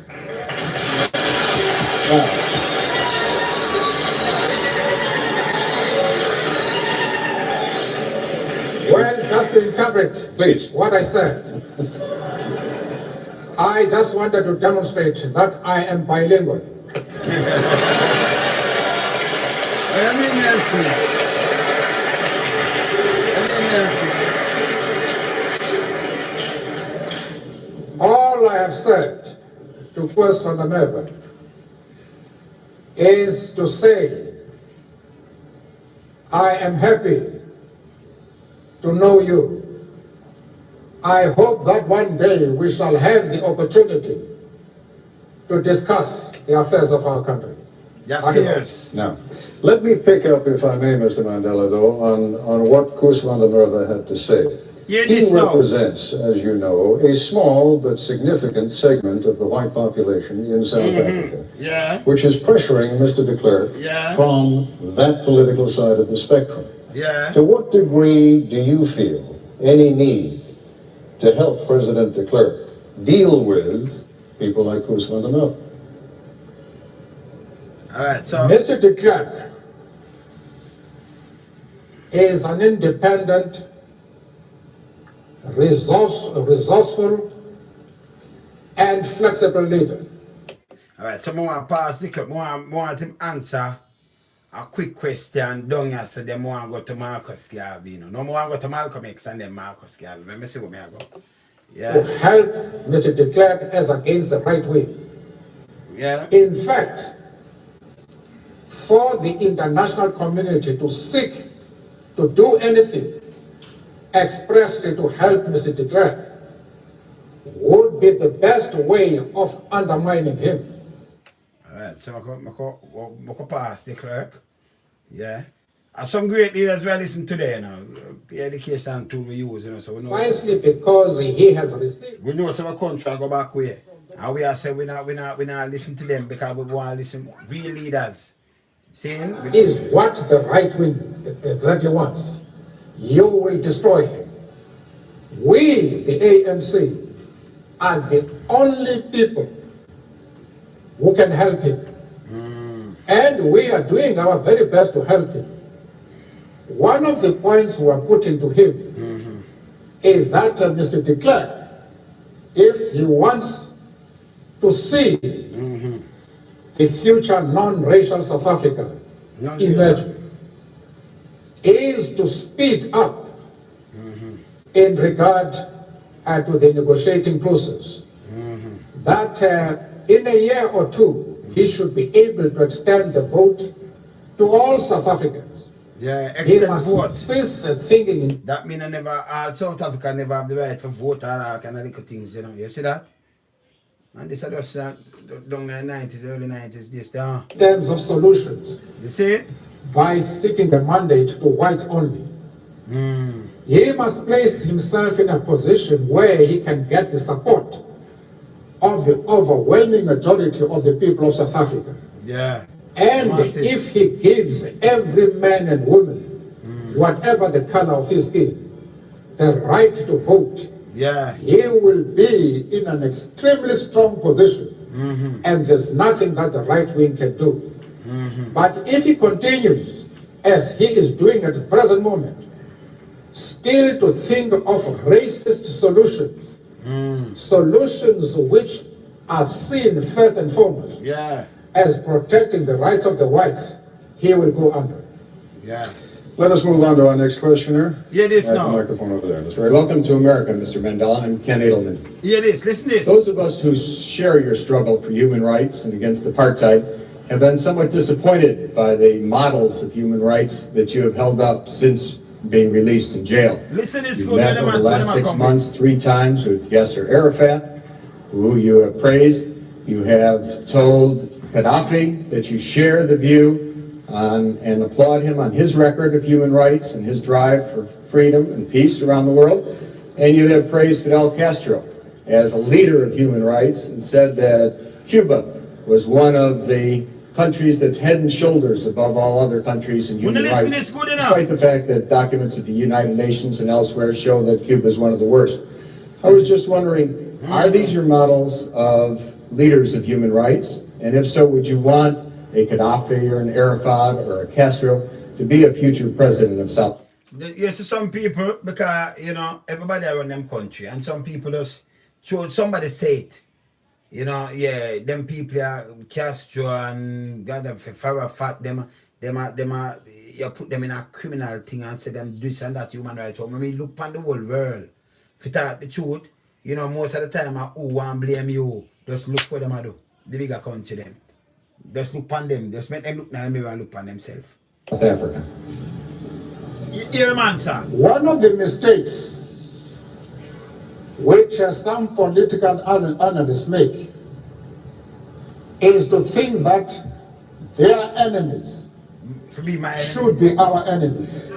Well, just to interpret what I said, I just wanted to demonstrate that I am bilingual. All I have said to Koos van der Merwe is to say I am happy to know you. I hope that one day we shall have the opportunity to discuss the affairs of our country. Now, let me pick up, if I may, Mr. Mandela, though, on what Koos van der Merwe had to say. He represents, as you know, a small but significant segment of the white population in South Africa, which is pressuring Mr. de Klerk from that political side of the spectrum. To what degree do you feel any need to help President de Klerk deal with people like Koos van der Merwe? All right, so Mr. de Klerk is an independent, resourceful, and flexible leader. all right, so I want to pass the clip. I want him answer a quick question down here, so then I want to go to Marcus Garvey. No, I want to go to Malcolm X and then Marcus Garvey. Let me see where I go. Yeah. To help Mr. de Klerk as against the right wing. Yeah. In fact, for the international community to seek to do anything expressly to help Mr. de Klerk would be the best way of undermining him. All right, so I go pass the clerk. Yeah. And some great leaders we listen today, you know. The education tool we use, you know, so we know. Precisely because he has received. We know some country go back way. And we are saying we not listen to them because we want to listen to real leaders. Saying is what the right wing exactly wants. You will destroy him. We, the ANC, are the only people who can help him. And we are doing our very best to help him. One of the points we are putting to him is that Mr. de Klerk, if he wants to see the future non-racial South Africa emerging, is to speed up in regard to the negotiating process. That in a year or two, he should be able to extend the vote to all South Africans. yeah, He extend must vote. cease thinking in That means all South Africa never have the right to vote or all kind of little things, you know. You see that? And this is just down in the 90s, early 90s, this down. terms of solutions You see it? by seeking a mandate to whites only. He must place himself in a position where he can get the support of the overwhelming majority of the people of South Africa. Yeah. And Massive. if he gives every man and woman, whatever the color of his skin, the right to vote, Yeah. he will be in an extremely strong position. And there's nothing that the right wing can do. But if he continues, as he is doing at the present moment, still to think of racist solutions, solutions which are seen first and foremost Yeah. as protecting the rights of the whites, he will go under. Yeah. Let us move on to our next questioner. Hear this I have the now. microphone over there. Mr. Welcome to America, Mr. Mandela. I'm Ken Edelman. Hear this. Listen this. Those of us who share your struggle for human rights and against apartheid have been somewhat disappointed by the models of human rights that you have held up since being released in jail. Listen this. You've Good. met over the last 6 months 3 times with Yasser Arafat, who you have praised. You have told Gaddafi that you share the view on and applaud him on his record of human rights and his drive for freedom and peace around the world. And you have praised Fidel Castro as a leader of human rights and said that Cuba was one of the countries that's head and shoulders above all other countries in human rights, despite the fact that documents at the United Nations and elsewhere show that Cuba is one of the worst. I was just wondering, are these your models of leaders of human rights? And if so, would you want a Gaddafi or an Arafat or a Castro to be a future president of South? You see some people, because, you know, everybody around them country, and some people just, somebody say it. You know, yeah, them people are Castro and Gaddafi, Farrakhan, them are, you put them in a criminal thing and say them this and that human rights. When we look on the whole world, if you talk the truth, you know, most of the time, who want blame you, just look what them do. The bigger country them. Just look on them, just make them look in the mirror and look on themselves. South Africa. You hear man, sir? One of the mistakes which some political analysts make is to think that their enemies should be our enemies.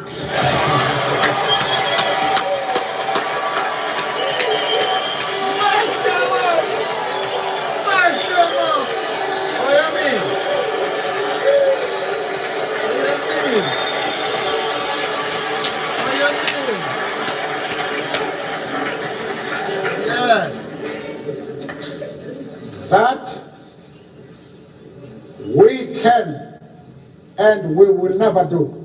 That we can and we will never do.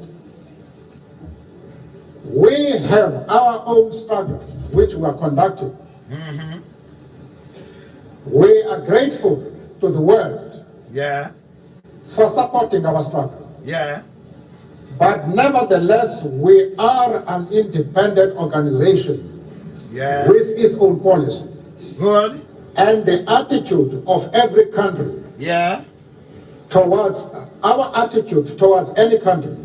We have our own struggle, which we are conducting. We are grateful to the world for supporting our struggle. But nevertheless, we are an independent organization with its own policy. Good. And the attitude of every country towards our attitude towards any country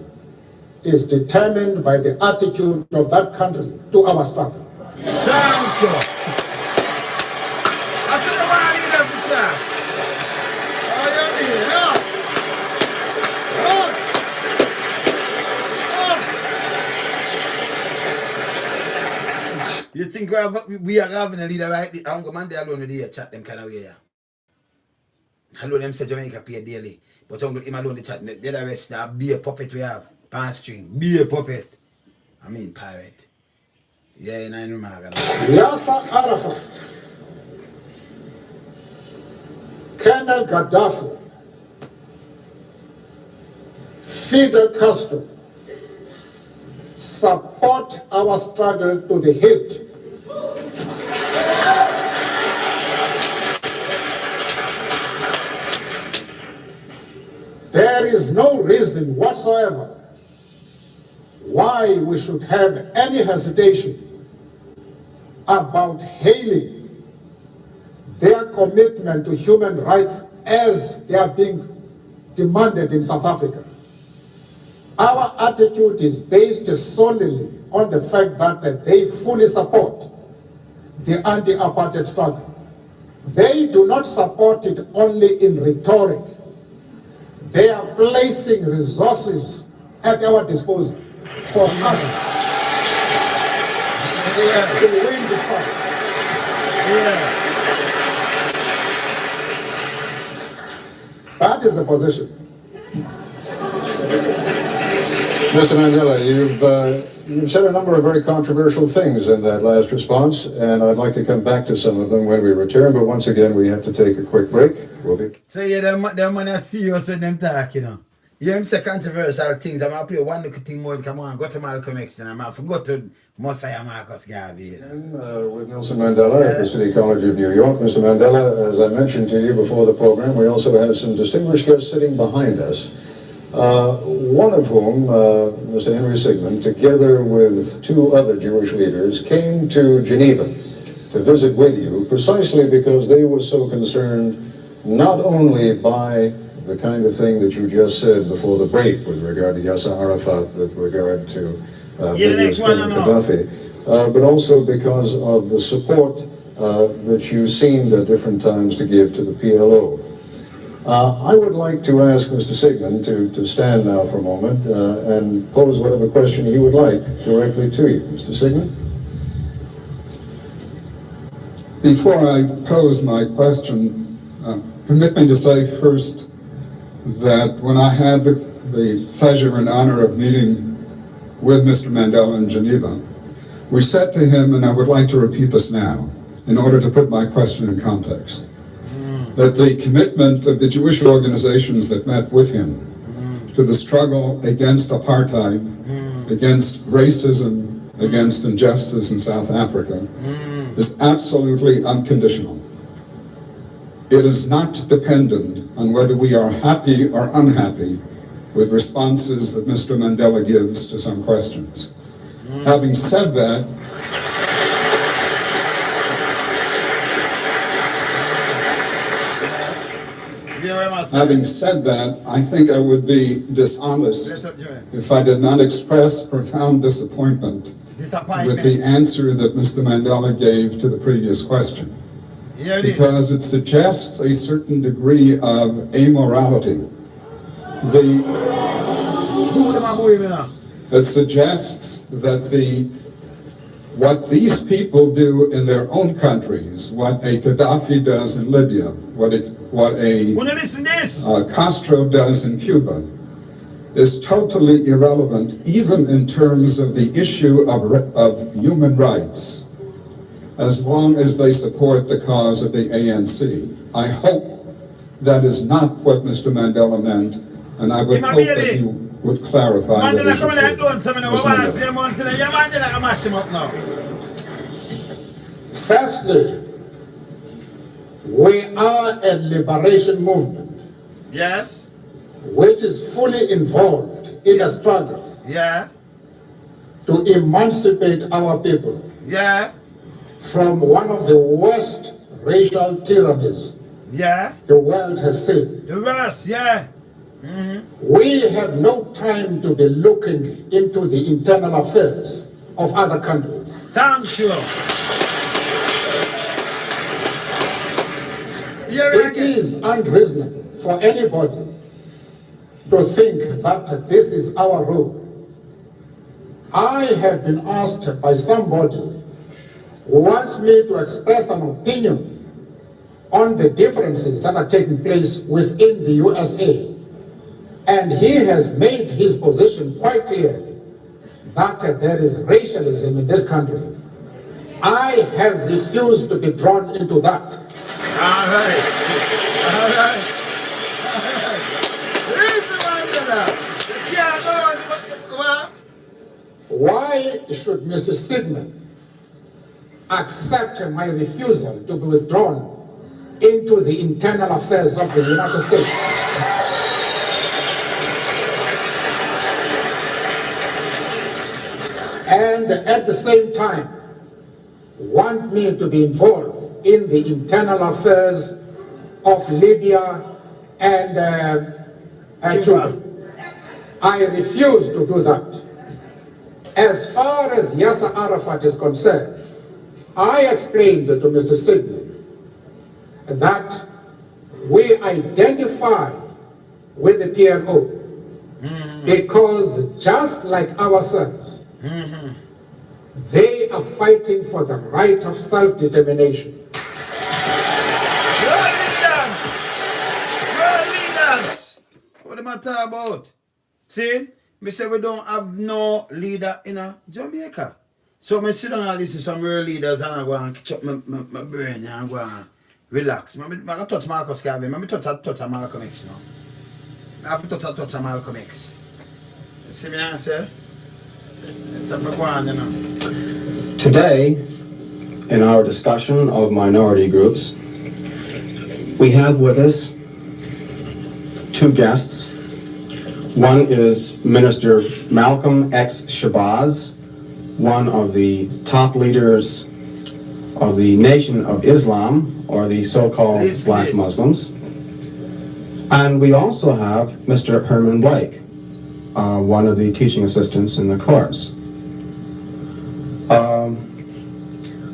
is determined by the attitude of that country to our struggle. Thank you. That's what I need every time. Oh, you need help. You think we are having a leader right? I'm going to alone with you chat them kind of way. Hello, them say Jamaica pay daily. But I'm going to alone the chat. The other rest now be a puppet we have. Pan string. Be a puppet. I mean pirate. Yeah, and I know my God. Yasser Arafat, Colonel Gaddafi, Fidel Castro support our struggle to the hilt. There is no reason whatsoever why we should have any hesitation about hailing their commitment to human rights as they are being demanded in South Africa. Our attitude is based solely on the fact that they fully support the anti-apartheid struggle. They do not support it only in rhetoric. They are placing resources at our disposal for us to win this fight. That is the position. Mr. Mandela, you've said a number of very controversial things in that last response, and I'd like to come back to some of them when we return, but once again, we have to take a quick break. We'll be... So yeah, them man I see you say them talk, you know. Yeah, I'm say controversial things. I'm gonna play one little thing more. Come on, go to Malcom X, and I'm gonna forget to Messiah Marcus Garvey. With Nelson Mandela at the City College of New York. Mr. Mandela, as I mentioned to you before the program, we also have some distinguished guests sitting behind us. One of whom, Mr. Henry Sigmund, together with two other Jewish leaders, came to Geneva to visit with you precisely because they were so concerned not only by the kind of thing that you just said before the break with regard to Yasser Arafat, with regard to Gaddafi, but also because of the support that you seemed at different times to give to the PLO. I would like to ask Mr. Sigmund to stand now for a moment and pose whatever question he would like directly to you. Mr. Sigmund? Before I pose my question, permit me to say first that when I had the pleasure and honor of meeting with Mr. Mandela in Geneva, we said to him, and I would like to repeat this now, in order to put my question in context, that the commitment of the Jewish organizations that met with him to the struggle against apartheid, against racism, against injustice in South Africa is absolutely unconditional. It is not dependent on whether we are happy or unhappy with responses that Mr. Mandela gives to some questions. Having said that, I think I would be dishonest if I did not express profound disappointment with the answer that Mr. Mandela gave to the previous question. Because it suggests a certain degree of amorality. It suggests that what these people do in their own countries, what a Gaddafi does in Libya, what a Castro does in Cuba, is totally irrelevant, even in terms of the issue of human rights, as long as they support the cause of the ANC. I hope that is not what Mr. Mandela meant, and I would hope that you would clarify that. Mandela, come on, Firstly, we are a liberation movement. Yes. Which is fully involved in a struggle. Yeah. To emancipate our people. Yeah. From one of the worst racial tyrannies. Yeah. The world has seen. The worst, yeah. We have no time to be looking into the internal affairs of other countries. Thank you. It is unreasonable for anybody to think that this is our role. I have been asked by somebody who wants me to express an opinion on the differences that are taking place within the USA. And he has made his position quite clearly that there is racialism in this country. I have refused to be drawn into that. All right. Why should Mr. Sigmund accept my refusal to be withdrawn into the internal affairs of the United States? And at the same time, want me to be involved in the internal affairs of Libya and Cuba. I refuse to do that. As far as Yasser Arafat is concerned, I explained to Mr. Sigmund that we identify with the PLO because just like ourselves, they are fighting for the right of self-determination. World leaders. What am I talking about? See? Me say we don't have no leader in Jamaica. So I sit down and listen to some real leaders and I go and catch up my brain and go and relax. I touch Marcus Garvey. I touch Malcolm X now. I have to touch Malcolm X. See me answer? Today, in our discussion of minority groups, we have with us two guests. One is Minister Malcolm X Shabazz, one of the top leaders of the Nation of Islam, or the so-called Black Muslims. And we also have Mr. Herman Blake, one of the teaching assistants in the course.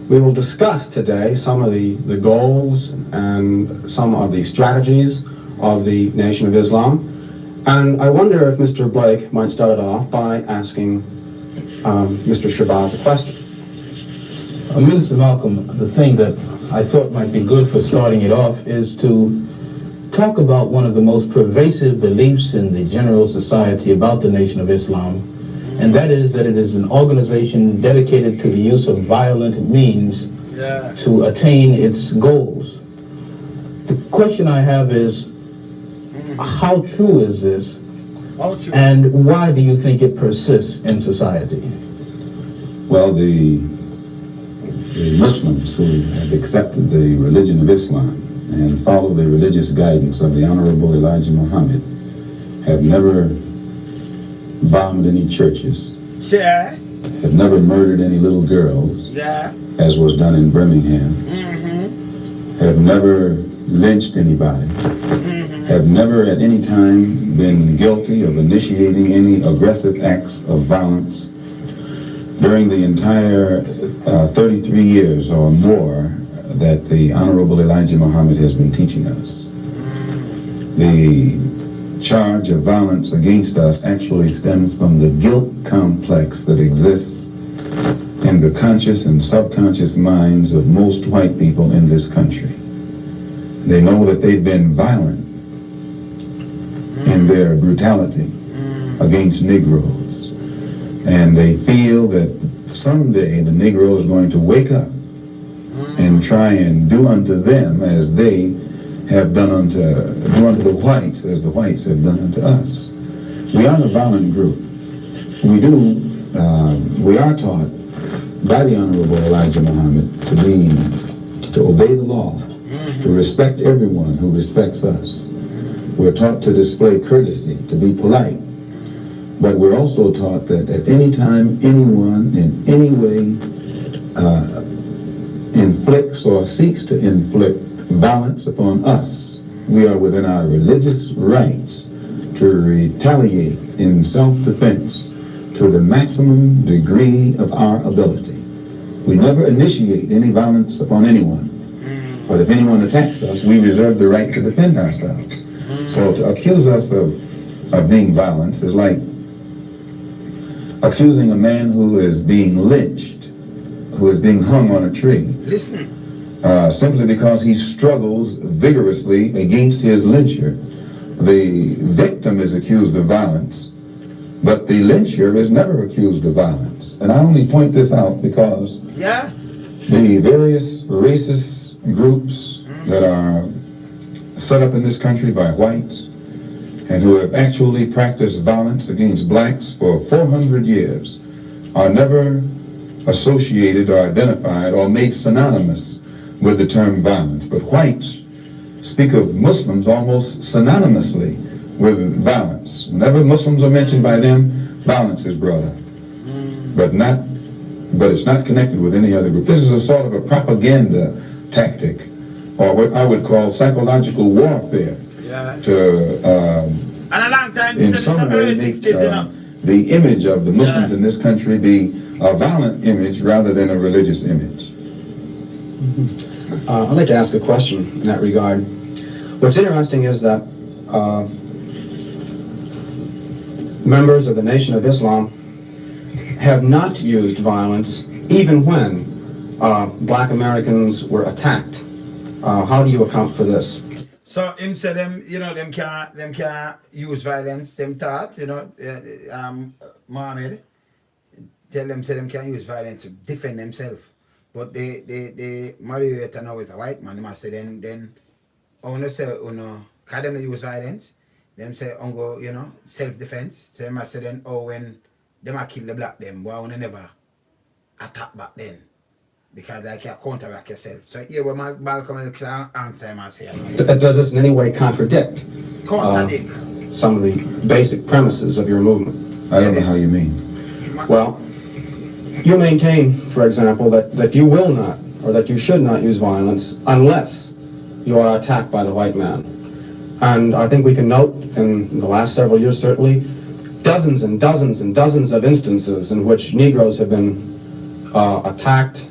We will discuss today some of the goals and some of the strategies of the Nation of Islam. And I wonder if Mr. Blake might start it off by asking Mr. Shabazz a question. Minister Malcolm, the thing that I thought might be good for starting it off is to talk about one of the most pervasive beliefs in the general society about the Nation of Islam, and that is that it is an organization dedicated to the use of violent means to attain its goals. The question I have is, how true is this, and why do you think it persists in society? Well, the Muslims who have accepted the religion of Islam and follow the religious guidance of the Honorable Elijah Muhammad have never bombed any churches, have never murdered any little girls, as was done in Birmingham, have never lynched anybody, have never at any time been guilty of initiating any aggressive acts of violence during the entire 33 years or more that the Honorable Elijah Muhammad has been teaching us. The charge of violence against us actually stems from the guilt complex that exists in the conscious and subconscious minds of most white people in this country. They know that they've been violent in their brutality against Negroes, and they feel that someday the Negro is going to wake up and try and do unto them as they have do unto the whites as the whites have done unto us. We aren't a violent group. We are taught by the Honorable Elijah Muhammad to obey the law, to respect everyone who respects us. We're taught to display courtesy, to be polite. But we're also taught that at any time anyone in any way inflicts or seeks to inflict violence upon us, we are within our religious rights to retaliate in self-defense to the maximum degree of our ability. We never initiate any violence upon anyone. But if anyone attacks us, we reserve the right to defend ourselves. So to accuse us of being violent is like accusing a man who is being lynched, who is being hung on a tree, simply because he struggles vigorously against his lyncher. The victim is accused of violence, but the lyncher is never accused of violence. And I only point this out because the various racist groups that are set up in this country by whites and who have actually practiced violence against blacks for 400 years are never associated or identified or made synonymous with the term violence. But whites speak of Muslims almost synonymously with violence. Whenever Muslims are mentioned by them, violence is brought up. But it's not connected with any other group. This is a sort of a propaganda tactic, or what I would call psychological warfare, and a long time in some way make the image of the Muslims in this country be a violent image rather than a religious image. I'd like to ask a question in that regard. What's interesting is that members of the Nation of Islam have not used violence even when black Americans were attacked. How do you account for this? So him said them, them can't use violence. Them thought, Muhammad tell them say them can't use violence to defend themselves. But the moderator now is a white man. They must say then say can them use violence? Them say self-defense. So they must say then when them a kill the black them, why when they never attack back then? Because they can counteract yourself. So here where Malcom answer him and say does this in any way contradict some of the basic premises of your movement? I don't know how you mean. Well, you maintain, for example, that you will not, or that you should not use violence unless you are attacked by the white man. And I think we can note in the last several years, certainly, dozens and dozens and dozens of instances in which Negroes have been attacked,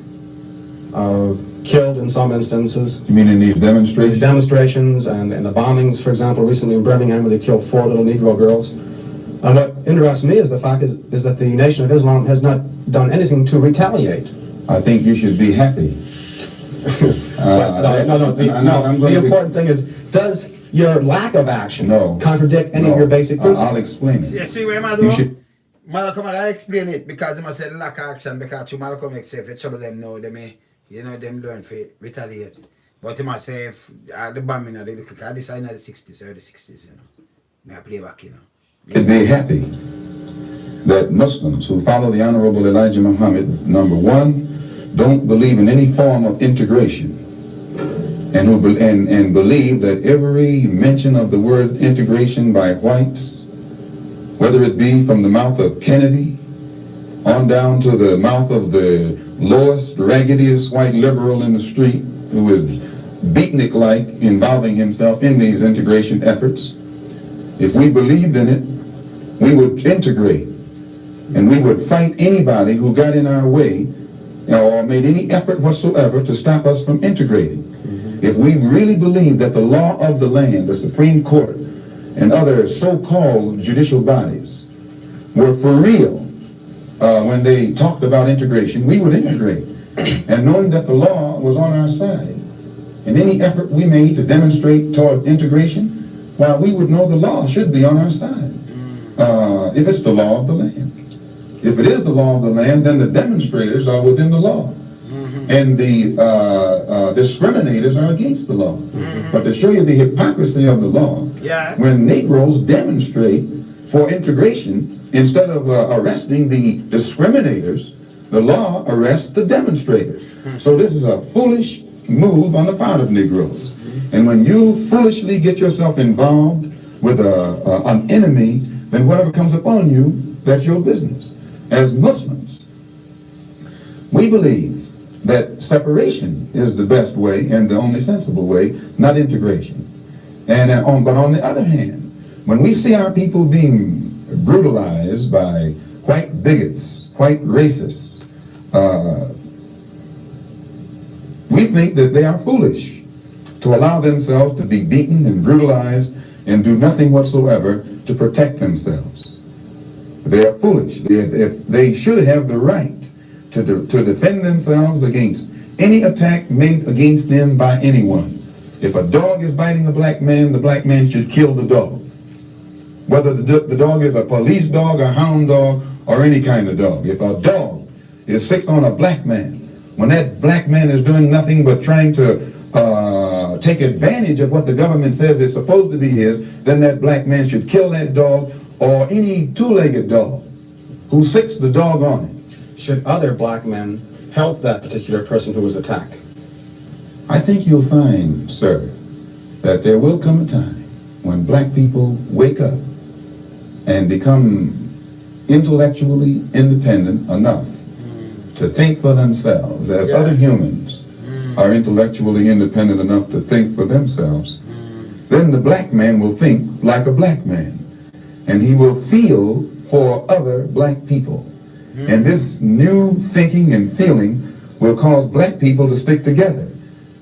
killed in some instances. You mean in these demonstrations? Demonstrations and the bombings, for example, recently in Birmingham where they killed 4 little Negro girls. And what interests me is the fact is that the Nation of Islam has not done anything to retaliate. I think you should be happy. The important thing is, does your lack of action contradict any of your basic principles? I'll explain it. You see where Malcom, I explain it because he must say lack of action because Malcom makes if you trouble them now, they may, them learn to retaliate. But he must say if the bombing of the because this is in the 60s, early 60s, May I play back, You'd be happy that Muslims who follow the Honorable Elijah Muhammad, number one, don't believe in any form of integration, and believe that every mention of the word integration by whites, whether it be from the mouth of Kennedy on down to the mouth of the lowest, raggediest white liberal in the street who is beatnik-like involving himself in these integration efforts, if we believed in it, we would integrate, and we would fight anybody who got in our way or made any effort whatsoever to stop us from integrating. If we really believed that the law of the land, the Supreme Court, and other so-called judicial bodies were for real when they talked about integration, we would integrate. And knowing that the law was on our side, and any effort we made to demonstrate toward integration, well, we would know the law should be on our side. If it's the law of the land. If it is the law of the land, then the demonstrators are within the law. And the discriminators are against the law. But to show you the hypocrisy of the law, when Negroes demonstrate for integration, instead of arresting the discriminators, the law arrests the demonstrators. So this is a foolish move on the part of Negroes. And when you foolishly get yourself involved with an enemy, then whatever comes upon you, that's your business. As Muslims, we believe that separation is the best way and the only sensible way, not integration. And but on the other hand, when we see our people being brutalized by white bigots, white racists, we think that they are foolish to allow themselves to be beaten and brutalized and do nothing whatsoever to protect themselves. They are foolish. They should have the right to defend themselves against any attack made against them by anyone. If a dog is biting a black man, the black man should kill the dog. Whether the dog is a police dog, a hound dog, or any kind of dog. If a dog is sick on a black man, when that black man is doing nothing but trying to take advantage of what the government says is supposed to be his, then that black man should kill that dog or any two-legged dog who sicks the dog on it. Should other black men help that particular person who was attacked? I think you'll find, sir, that there will come a time when black people wake up and become intellectually independent enough to think for themselves, as other humans are intellectually independent enough to think for themselves. Then the black man will think like a black man, and he will feel for other black people. And this new thinking and feeling will cause black people to stick together.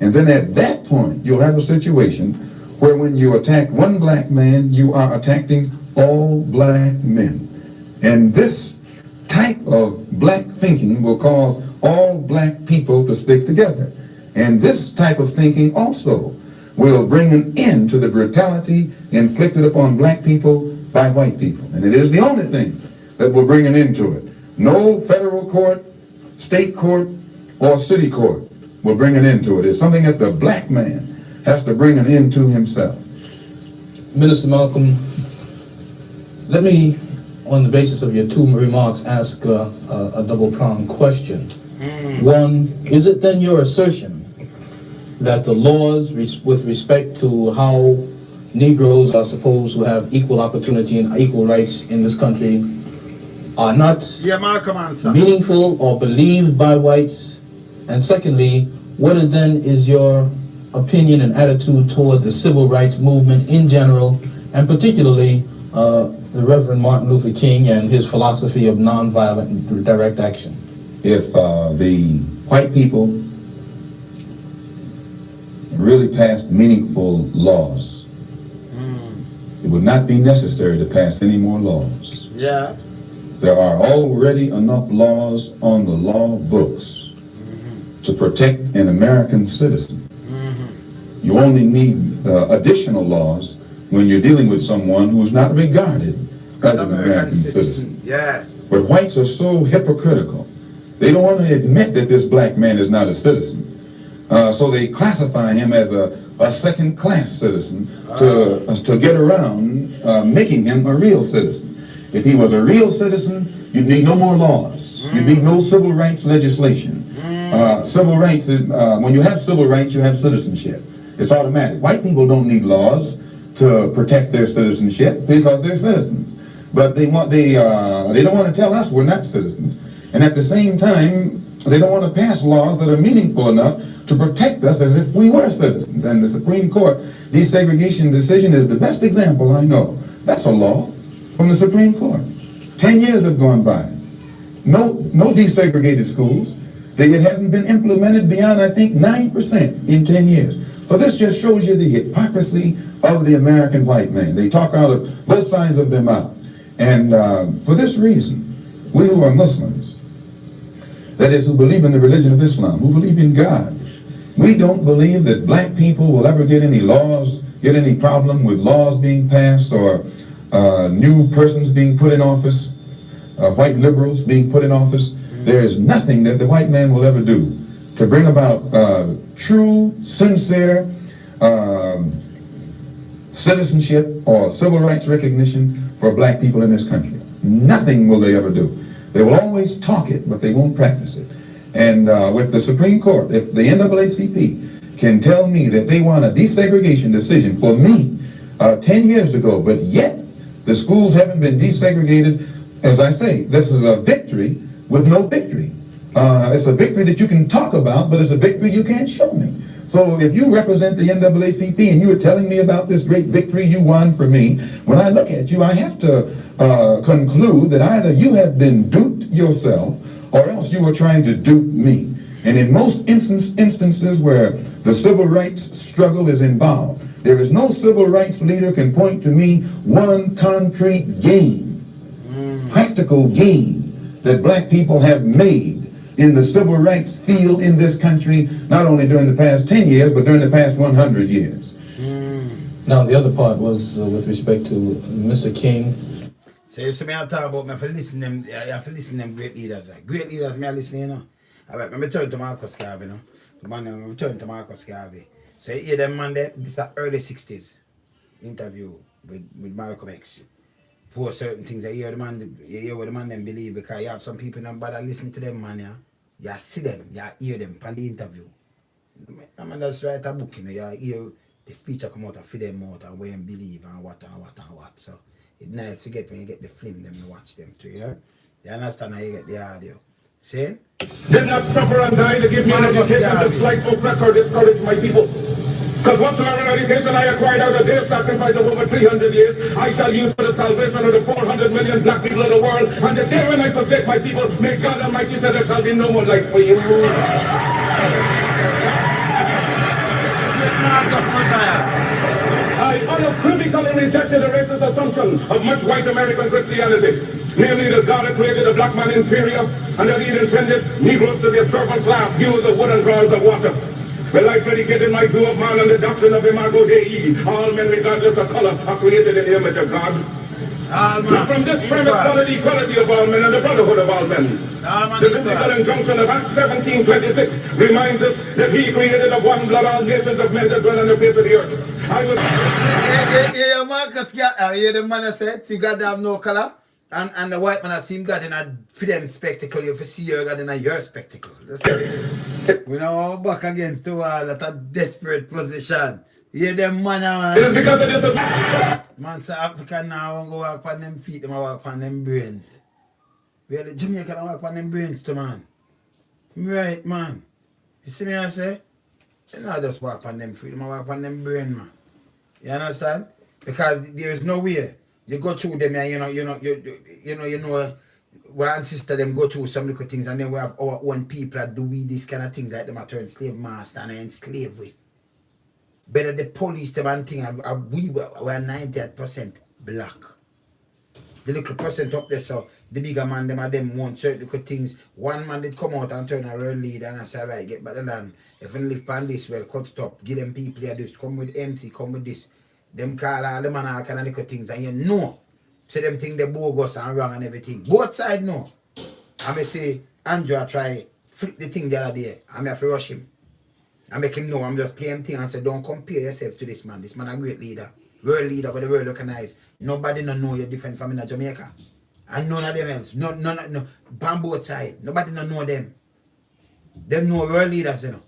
And then at that point, you'll have a situation where when you attack one black man, you are attacking all black men. And this type of black thinking will cause all black people to stick together. And this type of thinking also will bring an end to the brutality inflicted upon black people by white people. And it is the only thing that will bring an end to it. No federal court, state court, or city court will bring an end to it. It's something that the black man has to bring an end to himself. Minister Malcolm, let me, on the basis of your two remarks, ask a double-pronged question. One, is it then your assertion that the laws with respect to how Negroes are supposed to have equal opportunity and equal rights in this country are not meaningful or believed by whites? And secondly, what then is your opinion and attitude toward the civil rights movement in general, and particularly the Reverend Martin Luther King and his philosophy of nonviolent and direct action? If the white people really passed meaningful laws, it would not be necessary to pass any more laws. There are already enough laws on the law books to protect an American citizen. You only need additional laws when you're dealing with someone who's not regarded as an American citizen. But whites are so hypocritical. They don't want to admit that this black man is not a citizen. So they classify him as a second-class citizen to get around making him a real citizen. If he was a real citizen, you'd need no more laws. You'd need no civil rights legislation. Civil rights, when you have civil rights, you have citizenship. It's automatic. White people don't need laws to protect their citizenship because they're citizens. But they don't want to tell us we're not citizens. And at the same time, they don't want to pass laws that are meaningful enough to protect us as if we were citizens. And the Supreme Court desegregation decision is the best example I know. That's a law from the Supreme Court. 10 years have gone by. No desegregated schools. It hasn't been implemented beyond, I think, 9% in 10 years. So this just shows you the hypocrisy of the American white man. They talk out of both sides of their mouth. And for this reason, we who are Muslims, that is, who believe in the religion of Islam, who believe in God, we don't believe that black people will ever get any problem with laws being passed or new persons being put in office, white liberals being put in office. There is nothing that the white man will ever do to bring about true, sincere citizenship or civil rights recognition for black people in this country. Nothing will they ever do. They will always talk it, but they won't practice it. And with the Supreme Court, if the NAACP can tell me that they want a desegregation decision for me 10 years ago, but yet the schools haven't been desegregated, as I say, this is a victory with no victory. It's a victory that you can talk about, but it's a victory you can't show me. So if you represent the NAACP and you are telling me about this great victory you won for me, when I look at you, I have to conclude that either you have been duped yourself or else you were trying to dupe me. And in most instances where the civil rights struggle is involved, there is no civil rights leader can point to me one concrete gain, practical gain that black people have made in the civil rights field in this country, not only during the past 10 years, but during the past 100 years. Now, the other part was with respect to Mr. King. So you see me I talk about me for listen them, you have to listen them great leaders. Great leaders me I listen, you know. Alright, me turn to Marcus Garvey, you know. Man, return to Marcus Garvey. So you hear them man there, this is early 60s interview with Malcolm X. For certain things, you hear what the man them believe, because you have some people that bother listen to them, man, yeah. You see them, you hear them on the interview. I mean, that's write a book, you know, you hear the speech come out and feed them out and where them believe and what and what and what. So it's nice to get when you get the film, them you watch them too, yeah? You understand how you get the audio. See? Did not suffer and die to give me an education to slight oppress or discourage my people. Because whatsoever education I acquired out of their sacrifice of over 300 years, I shall use for the salvation of the 400 million black people of the world. And the day when I subject my people, may God Almighty say there shall be no more life for you. I unequivocally rejected the racist assumption of much white American Christianity, namely that God had created the black man inferior and that he had intended Negroes to be a servant class, users of wood and drawers of water. Well, I predicated my view of man on the doctrine of Imago Dei. All men, regardless of color, are created in the image of God. From this premise followed the equality of all men and the brotherhood of all men. The biblical injunction of Acts 17:26 reminds us that he created of one blood all nations of men that dwell on the face of the earth. I was... Yeah, Marcus, I hear the man said, you got to have no color. And the white man has seen God in a freedom spectacle. You have to see your God in a your spectacle. We now back against to all at a desperate position. Hear them man, man say Africa now go walk on them feet, them walk on them brains. Really, Jamaica don't walk on them brains too, man. Right, man. You see me I say? They not just walk on them feet, them walk on them brain, man. You understand? Because there is no way. You go through them and you know our ancestor them go through some little things, and then we have our own people that do these kind of things like them are turn slave master and enslave with. Better the police them and thing, we were 98% black. The little percent up there, so the bigger man them want certain little things. One man did come out and turn a world leader and I say, right, get back the land. If you live on this, well, cut it up, give them people here this, come with MC, come with this. Them call all the man all kind of little things, and you know, say them think they bogus and wrong and everything. Both sides know. I may say, Andrew try flip the thing the other day. I may have to rush him. I make him know I'm just playing thing and say, don't compare yourself to this man. This man a great leader. World leader with the world recognize. Nobody don't know you're different from in Jamaica. And none of them else. No, on both sides. Nobody don't know them. Them know world leaders, you know.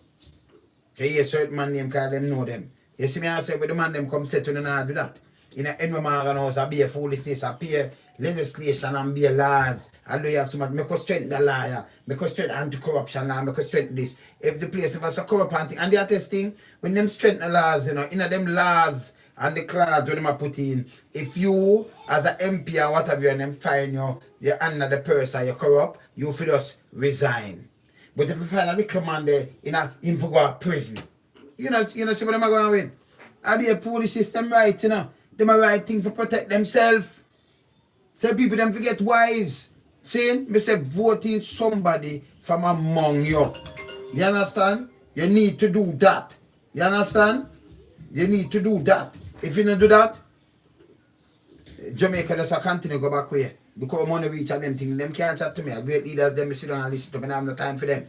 So you hear certain man name call them know them. You see me I say, when the man them come set to not do that. In a Enemy house, I be a foolishness, I be legislation and be a laws. Although you have so much, make us strengthen the law, make us strengthen anti-corruption law, make us strengthen this. If the place of us are corrupt and the other thing, when them strengthen the laws, you know, in them laws and the clause when them are put in, if you as an MP or whatever and them find you're under the person you're corrupt, you feel just resign. But if you find a little man there in for go to prison, you know, see what them are going with. I be a police system right, you know. Them a right thing to protect themselves. So people them forget wise. Saying, me say voting somebody from among you. You understand? You need to do that. You understand? You need to do that. If you don't do that, Jamaica just continue to go back way. Because money reach and them things. Them can't chat to me. Great leaders, them sit down and listen to me. I have no time for them.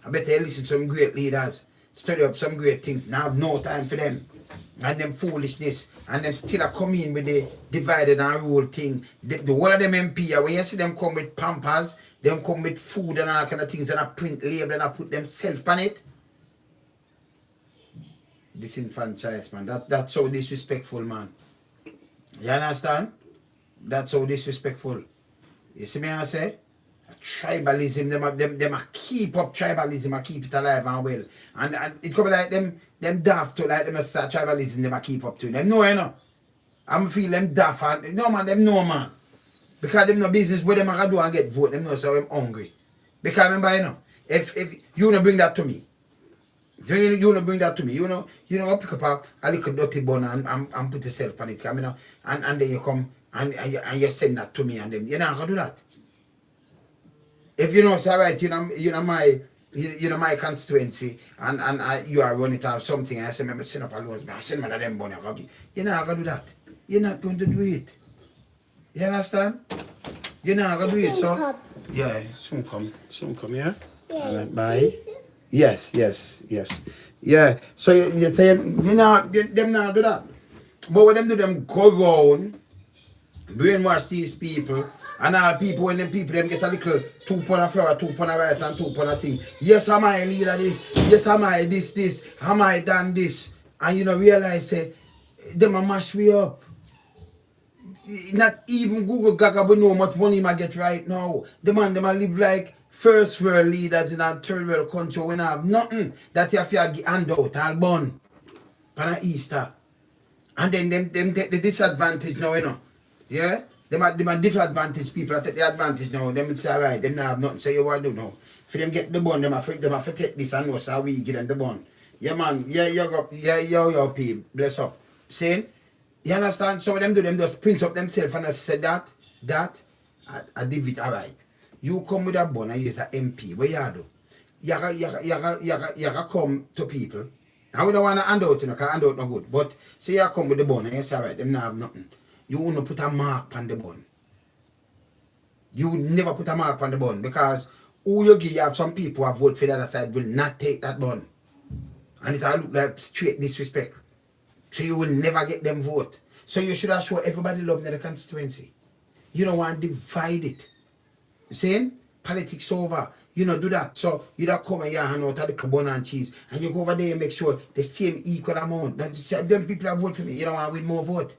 I better you listen to some great leaders, study up some great things. Now I have no time for them. And them foolishness. And them still are coming in with the divided and rule thing. The whole of them MP, when you see them come with pampers, them come with food and all kind of things, and I print label and I put themselves on it. Disenfranchised, man. That's so disrespectful, man. You understand? That's so disrespectful. You see me I say? Tribalism, them keep up tribalism, I keep it alive and well. And it could be like them daft to like them start tribalism, them keep up to. Them know, you know. I'm feel them daft and no man, them know, man. Because them no business where them are do and get vote, them know so I'm hungry. Because remember, you know, if you don't bring that to me, you don't bring that to me, you know, pick up a little dirty bun and put yourself on it, you know, and then you come and you send that to me and then you're not gonna do that. If you know, say right, you know my constituency and you are running it off something, I say, me send up a loan, I send me them bun, you're not gonna do that. You're not going to do it. You understand? You're not gonna do it, so yeah, soon come, yeah? Yeah. Bye. Yes. Yeah. So you're saying them not do that. But when them do, them go round, brainwash these people, and all people when them people them get a little 2 pound of flour, 2 pound of rice, and 2 pound of thing. Yes, am I leader this? Yes, am I this? Am I done this? And you know realize say them a mash we up. Not even Google Gaga will know how much money I get right now. The man them a live like first world leaders in a third world country when I have nothing that you have to hand out all born para Easter. And then them take the disadvantage now, you know. Yeah? Them are disadvantaged people that take the advantage now. Them say alright, them not have nothing. So you what do now? For them get the bun, them have to take this and know so we give them the bun. Yeah man, yo people, bless up. Saying? You understand? So them do them just print up themselves and I say that I did it alright. You come with a bun and you as an MP, what you do? You come to people. I don't want to hand out, you know, because hand out no good. But say you come with the bun and you say alright, them not have nothing. You won't put a mark on the bun. You would never put a mark on the bun because who you give, you have some people who have voted for the other side will not take that bun. And it will look like straight disrespect. So you will never get them vote. So you should have shown everybody love in the constituency. You don't want to divide it. Saying politics over. You know do that. So you don't come and you hand out the bun and cheese and you go over there and make sure the same equal amount. That them people that vote for me, you don't want to win more vote.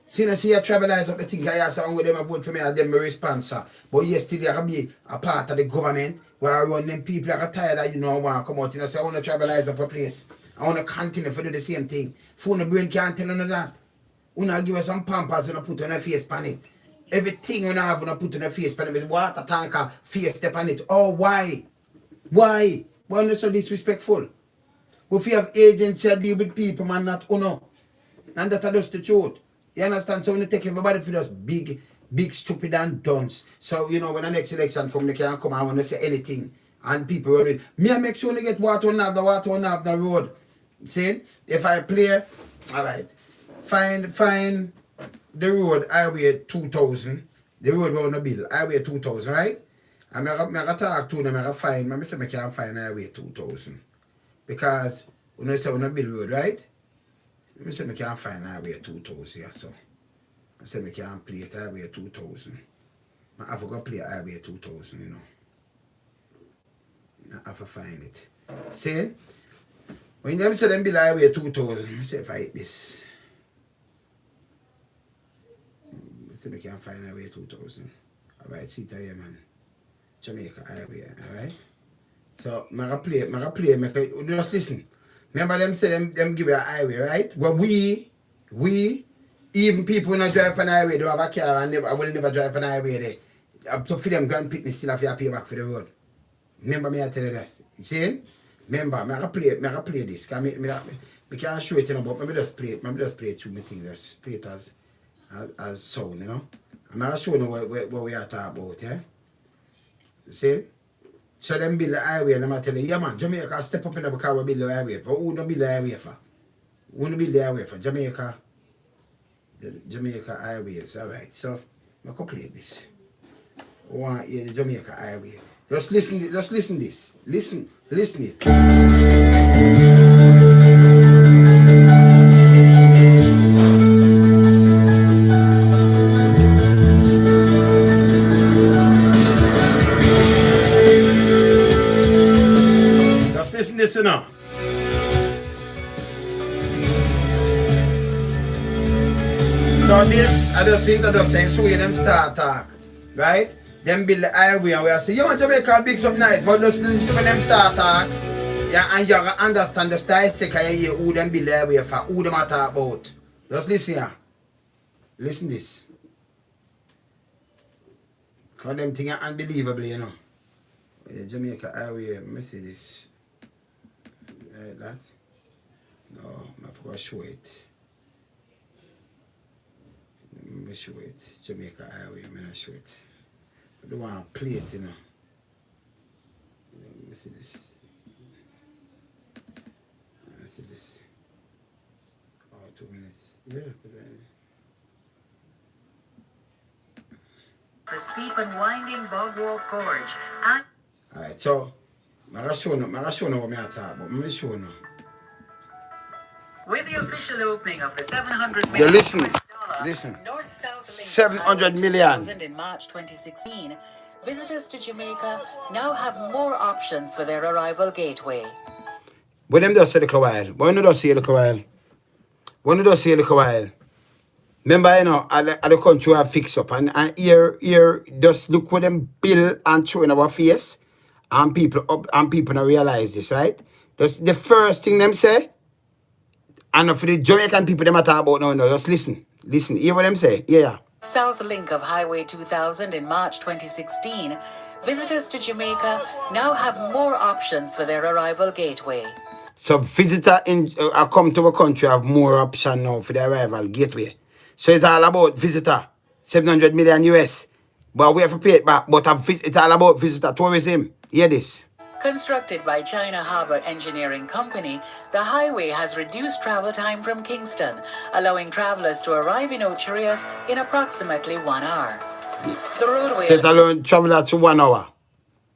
See, you tribalize up the thing, I have someone with them vote for me and them my responser. But yes, still you can be a part of the government where I run them people are tired that you know want to come out and say I want to tribalize up a place. I want to continue to do the same thing. Phone brain can't tell you that. You know give us some pampers and put on a face pan it. Everything you have to put on a face pan it with water tanker, face step on it. Oh why? Why are you so disrespectful? If you have agents that deal with people man not uno. And that are just the truth. You understand? So when you take everybody for those big, stupid and dunce. So, you know, when the next election come, they can't come and want to say anything. And people run it. Me, I make sure they get water on the road. See? If I play, all right, find the road, highway 2000. The road on the bill, highway 2000, right? And I talk to them, I find, I say I can't find highway 2000. Because, when I say on the bill road, right? I say I can't find highway 2000 here, so I say I can't play it highway 2000. I have to go play highway 2000, you know. I have to find it. See? When them say them bill highway 2000, I say fight this. I say I can't find highway 2000. Alright, sit here, man. Jamaica highway, alright? So I play, just listen. Remember them say them give you a highway, right? Well, we, even people who not drive on the highway, don't have a car and I will never drive on the highway there. So for them, grand picnic still have to pay back for the road. Remember me, I tell you this. You see? Remember, I can play this. I can't show it, you know, but maybe just play it through my thing, just play it as sound, you know. And I'll show you what we are talking about, yeah? You see? So them build the highway and I'm tell you, yeah man, Jamaica step up in the car we build the highway for. Who don't build the highway for? Who don't build the highway for? Jamaica. The Jamaica highways, alright. So I can play this. I want the Jamaica highway. Just listen this. Listen it. Just listen this now. So this, I just introduction, so we them start talk, right? Them build the highway and we are saying, you want Jamaica big something nice, but just listen when them start talk, yeah, and you understand the style second you hear who them build the highway for, who them are talk about. Just listen here. Listen this. Because them things are unbelievable, you know. The Jamaica highway, let me see this. That? No, I forgot to show it. Let me show it. Jamaica highway, I'm not show it. I don't want to play it, you know. Let me see this. Let me see this. Oh, 2 minutes. Yeah, but the steep and winding Bogwalk Gorge. Alright, so I'm going to show you what I'm talking about. I'm going to show you. With the official opening of the 700 million listen. North-South link 700 million. in March 2016, visitors to Jamaica now have more options for their arrival gateway. When them just say a while, when you just say a while, remember, you know, all the country have fixed up and here just look what them bill and throw in our face and people don't realize this, right? That's the first thing them say. And for the Jamaican people them talk about now, just listen. Hear what them say. Yeah. South link of Highway 2000 in March 2016, visitors to Jamaica now have more options for their arrival gateway. So visitor come to a country have more option now for their arrival gateway. So it's all about visitor, 700 million US. But we have to pay it back. But it's all about visitor tourism. Hear this. Constructed by China Harbour Engineering Company, the highway has reduced travel time from Kingston, allowing travellers to arrive in Ocherius in approximately 1 hour. The roadway Set alone travellers to 1 hour.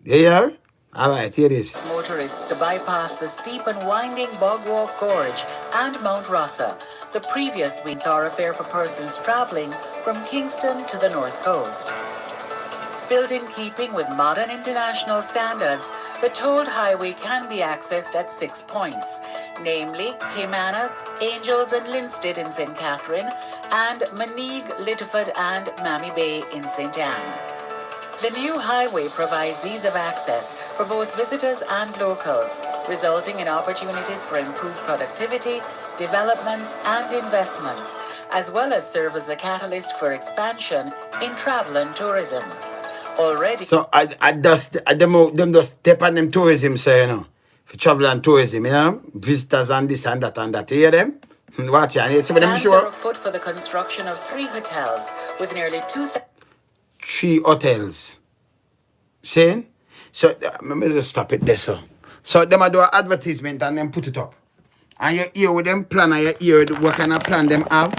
Yeah? Alright, here it is. Motorists to bypass the steep and winding Bogwalk Gorge and Mount Rossa, the previously thoroughfare for persons travelling from Kingston to the North Coast. Built in keeping with modern international standards, the tolled highway can be accessed at 6 points, namely Caymanas, Angels and Linstead in St. Catherine, and Maneague, Littleford and Mammy Bay in St. Anne. The new highway provides ease of access for both visitors and locals, resulting in opportunities for improved productivity, developments and investments, as well as serve as the catalyst for expansion in travel and tourism. Already. So them just step on them tourism, so you know, for travel and tourism, you know, visitors and this and that, you hear them? Watch it, and you see what them Plans show? are afoot for the construction of 3 hotels with nearly 3 hotels. Saying? So let me just stop it there, so. So them do an advertisement and then put it up. And you hear with them plan and you hear what kind of plan them have.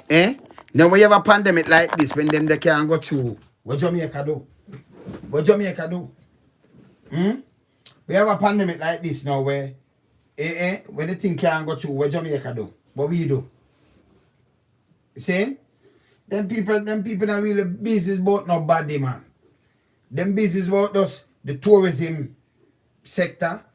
Eh? Then when you have a pandemic like this, when them they can't go through, what Jamaica do? What Jamaica do? We have a pandemic like this now where when the thing can't go through, what Jamaica do? What we do? See? Them people not really business about nobody, man. Them business about just the tourism sector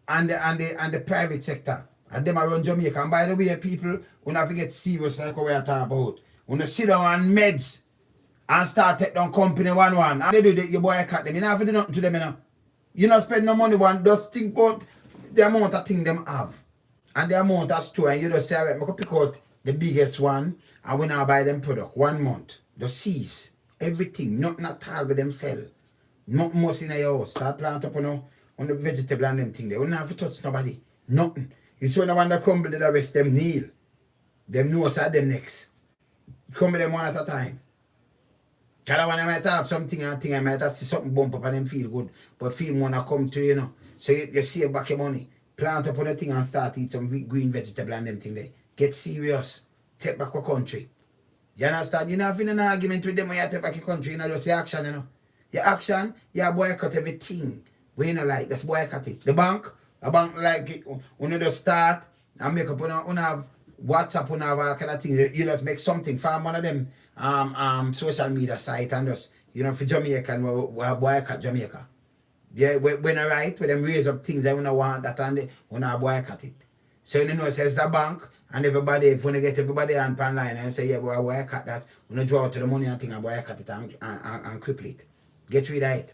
and the private sector. And them around Jamaica. And by the way, people, we have to get serious like what we are talking about. When you sit down on meds and start take down company one. And they do that, your boy cut them. You don't have to do nothing to them, you know. You not spend no money one, just think about the amount of thing them have. And the amount of store. And you just say, alright, I can pick out the biggest one and we now buy them product 1 month. Just seize everything, nothing at all with them sell. Nothing more in your house. Start plant up on the vegetable and them thing. They wouldn't have to touch nobody. Nothing. It's when the one that crumble the rest them kneel. Them know side them next. Crumble them one at a time. Because when I might have something and thing, I might have see something bump up and them feel good. But feel wanna come to you know. So you save back your money. Plant up on the thing and start eat some green vegetable and them thing there. Get serious. Take back your country. You understand? You know, if you have an argument with them when you take back your country, you know, just say action, you know. Your action, you boycott everything. We you know like, that's boycott it. The bank, a bank like it, when you just start and make up on have WhatsApp, on have all kind of things. You just make something from one of them social media site and just, you know, for Jamaican, we boycott Jamaica. Yeah, when I write, when them raise up things, I wanna want that and they wanna boycott it. So you know, it says the bank and everybody, if when you get everybody on line and say, yeah, we boycott that, when you draw to the money and thing and boycott it and cripple it. Get rid of it.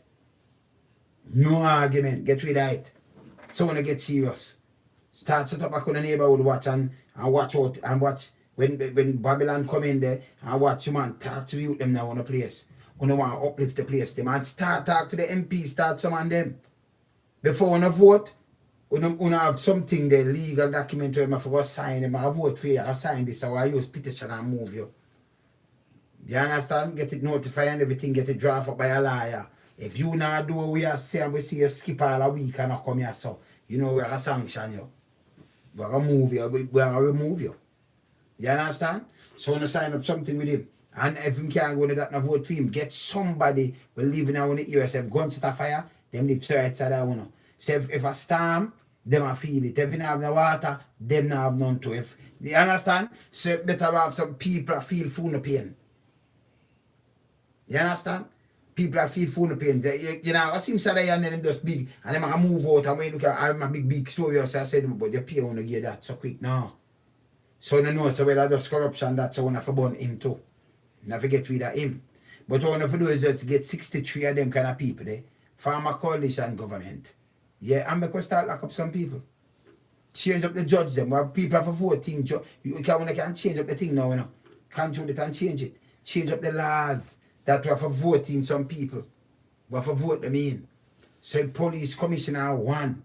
No argument, get rid of it. So when you get serious, start set up back on the neighborhood watch and watch out and watch when Babylon come in there and watch you man talk to you them now on the place. When you want to uplift the place, them and start talk to the MP, start some of them. Before you vote, you have something the legal document where you forgot sign them, I vote for you, I sign this, so I use petition and move you. You understand? Get it notified and everything, get it draft up by a lawyer. If you not do what we are saying, we see you skip all a week and not come here, so you know we're going to sanction you. We're going to move you, we're going to remove you. You understand? So when you sign up something with him, and if him can't go to that and vote for him, get somebody will live in the US. If guns to fire, them live to right side of one. So if a storm, them a feel it. If you don't have the water, them not have none to. If you understand? So better have some people feel full of pain. You understand? People feel full of pain. You know, I see them say and them just big, and them a move out, and when you look at I'm a big story, so I said, but you pay on to get that so quick now. So you know, so whether just corruption, that's so I want to burn him too. Not forget rid of him. But all I want to do is just get 63 of them kind of people there. Form a coalition government. Yeah, and because start lock up some people. Change up the judge them. We have people for 14 judge. You can change up the thing now, you know. Control it and change it. Change up the laws that we have for voting some people. We have for vote them in. So police commissioner one.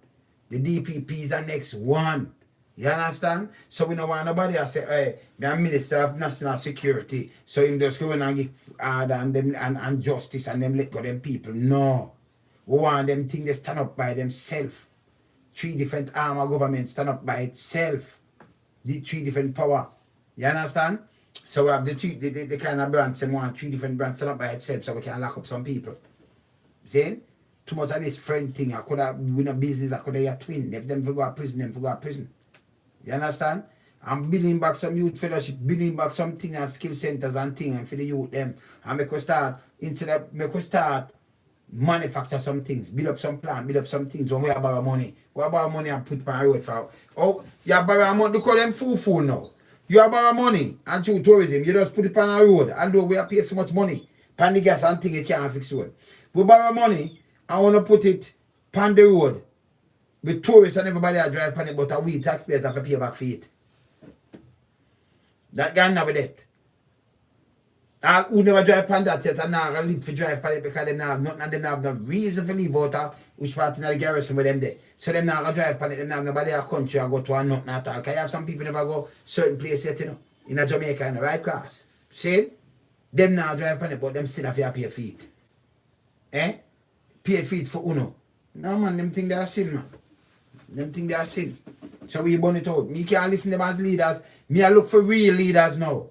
The DPPs are next one. You understand? So we don't want nobody to say, hey, I'm Minister of National Security, so him just go and give order and them and justice and them let go them people. No. We want them things they stand up by themselves. 3 different arm of government stand up by itself. The 3 different power. You understand? So we have the kind of branch and want 3 different branches stand up by itself so we can lock up some people. See? Too much of this friend thing. I could have win a business, I could have a twin. If them go to prison, them go to prison. You understand? I'm building back some youth fellowship, building back something and skill centers and things and for the youth them. And make us start, instead of make us start manufacture some things, build up some plan, build up some things. When we have borrow money, and put on the road for. Oh, you have borrow money, they call them fool now. You have borrow money and through tourism, you just put it on the road. Although we have paid so much money, pan the gas and things you can't fix road. We borrow money and want to put it on the road. With tourists and everybody that drive on it, but we taxpayers have to pay back for it. That guy never did. All who never drive on that yet and now live to drive on it because they have nothing and they have no reason to leave out of which part in the garrison with them there. So them now drive on it, them have nobody in the country or go to a nothing at all. Because you have some people never go certain places yet, you know, in a Jamaica in the right class. See? Them now drive on it, but them still have to pay feet. Eh? Pay feet for Uno. No man, them think they are sin, man. Them think they are sin. So we burn it out. Me can't listen to them as leaders. Me I look for real leaders now.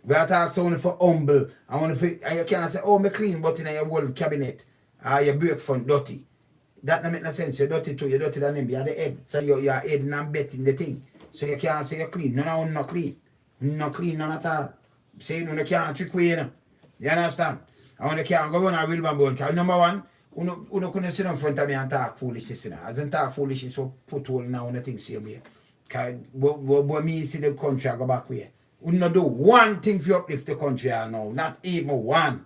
We are talking someone for humble. I want to and you can't say, oh, me clean but in your whole cabinet. Your break front dirty. That don't make no sense. You're dirty too. You're dirty than them. You're the head. So you're heading and betting the thing. So you can't say you're clean. None of them not clean. Not clean, none at all. Say you can't trick away, you know. You understand? I want to can't go on a real bamboo. Because number one, Uno couldn't sit in front of me and talk foolishness. As in talk foolishness, so put all now on the thing same way. Because when me see the country, I go back way. Uno do one thing for uplift the country now. Not even one.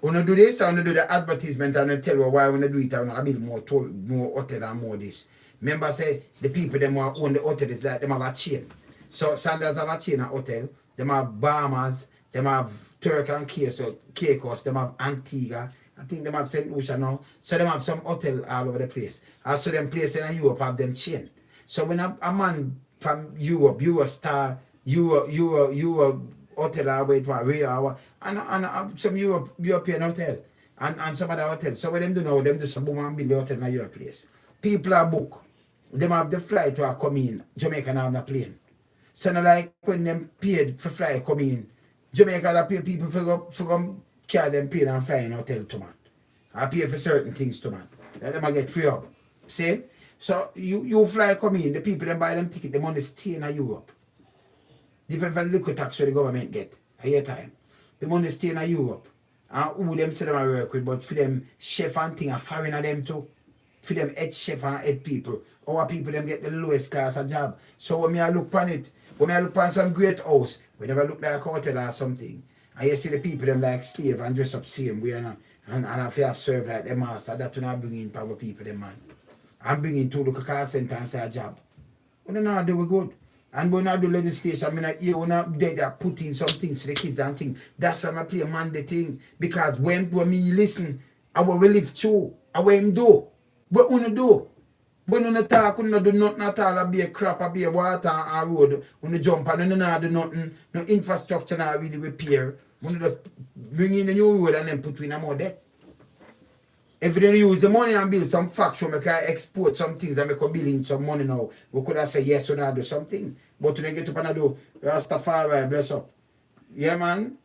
Uno do this, and do the advertisement and tell you why we do it and I build more hotel and more this. Remember say the people them who own the hotel is like them have a chain. So Sanders have a chain at hotel, them have Bahamas, them have Turk and Caicos, them have Antigua. I think them have St. Lucia now. So them have some hotel all over the place. Also them places in Europe have them chain. So when a man from Europe, Eurostar, Euro hotel or wait for and some European hotel and some other hotels. So what them do now, them do some boom and build the hotel in your place. People are book. Them have the flight to come in. Jamaica have the plane. So not like when them paid for flight come in. Jamaica have pay people for carry them plane and fly in hotel to man. I pay for certain things to man. Let them get free up. See? So you fly come in, the people them buy them ticket, the money stay in Europe. Different from the liquor tax where the government get a year time. The money stay in Europe. And who them say them I work with, but for them chef and thing are foreigner them too. For them head chef and head people. Our people them get the lowest class of job. So when I look on it, when I look on some great house, we never look like a hotel or something. And you see the people them like slave and dress up same way and if you serve like the master, that's when I bring in power people them man. I'm bringing to look a call center and say a job. We don't know how do we good. And when I do legislation, I mean, you know, they are putting some things to the kids and things. That's why I play a Monday thing. Because when me listen, I will live through. I will him do. What you do? When you talk, you do nothing at all. I be a crap, I be a water and road. When you jump and you do nothing, no infrastructure not really repair. When you just bring in a new road and then put in a more debt. If you use the money and build some factory, we can export some things and make a building some money now. We could have said yes or no, do something. But when you get up and do, Rastafari, bless up. Yeah, man.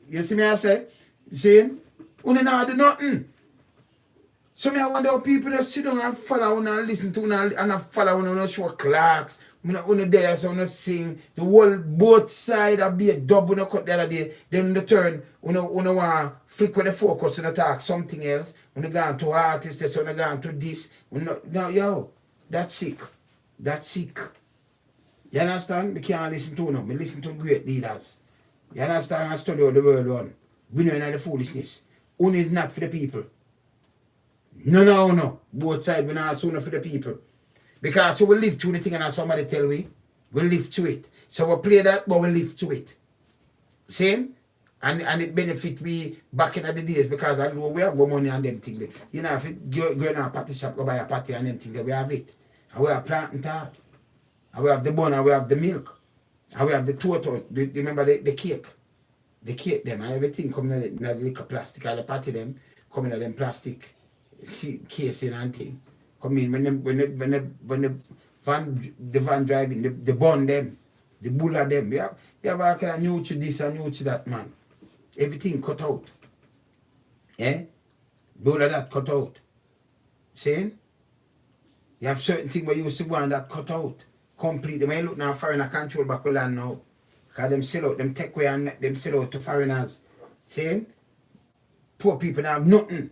You see me, I say, see, you don't do nothing. So me, I wonder how people just sit down and follow and listen to and follow and show clocks. When there, so when sing, the whole both side of be a dub when cut the other day, then the turn, when want flick with the focus and attack something else. When you go to artists, this, when you go to this. No, yo, that's sick. That's sick. You understand? We can't listen to them. We listen to great leaders. You understand? I study how the world run. We know the foolishness. One is not for the people. No. Both sides, we not sooner for the people. Because we live through the thing and somebody tell we live through it. So we play that, but we live through it. Same? And it benefit we back in the days because I know we have more money and them things. You know, if it go in a party shop, go buy a party and them things, we have it. And we have planting tart. And we have the bun and we have the milk. And we have the total. Remember the cake? The cake them and everything coming in the liquor plastic and the party them coming in them plastic casing and thing. Come in when the van driving, the bun them, the bull of them. You have a kind of new to this and new to that, man. Everything cut out. Eh? All of that cut out. See? You have certain things where you used to go and that cut out. Completely. When you look now, foreigner control back the land now. Because them sell out, them take away and them sell out to foreigners. See? Poor people now have nothing.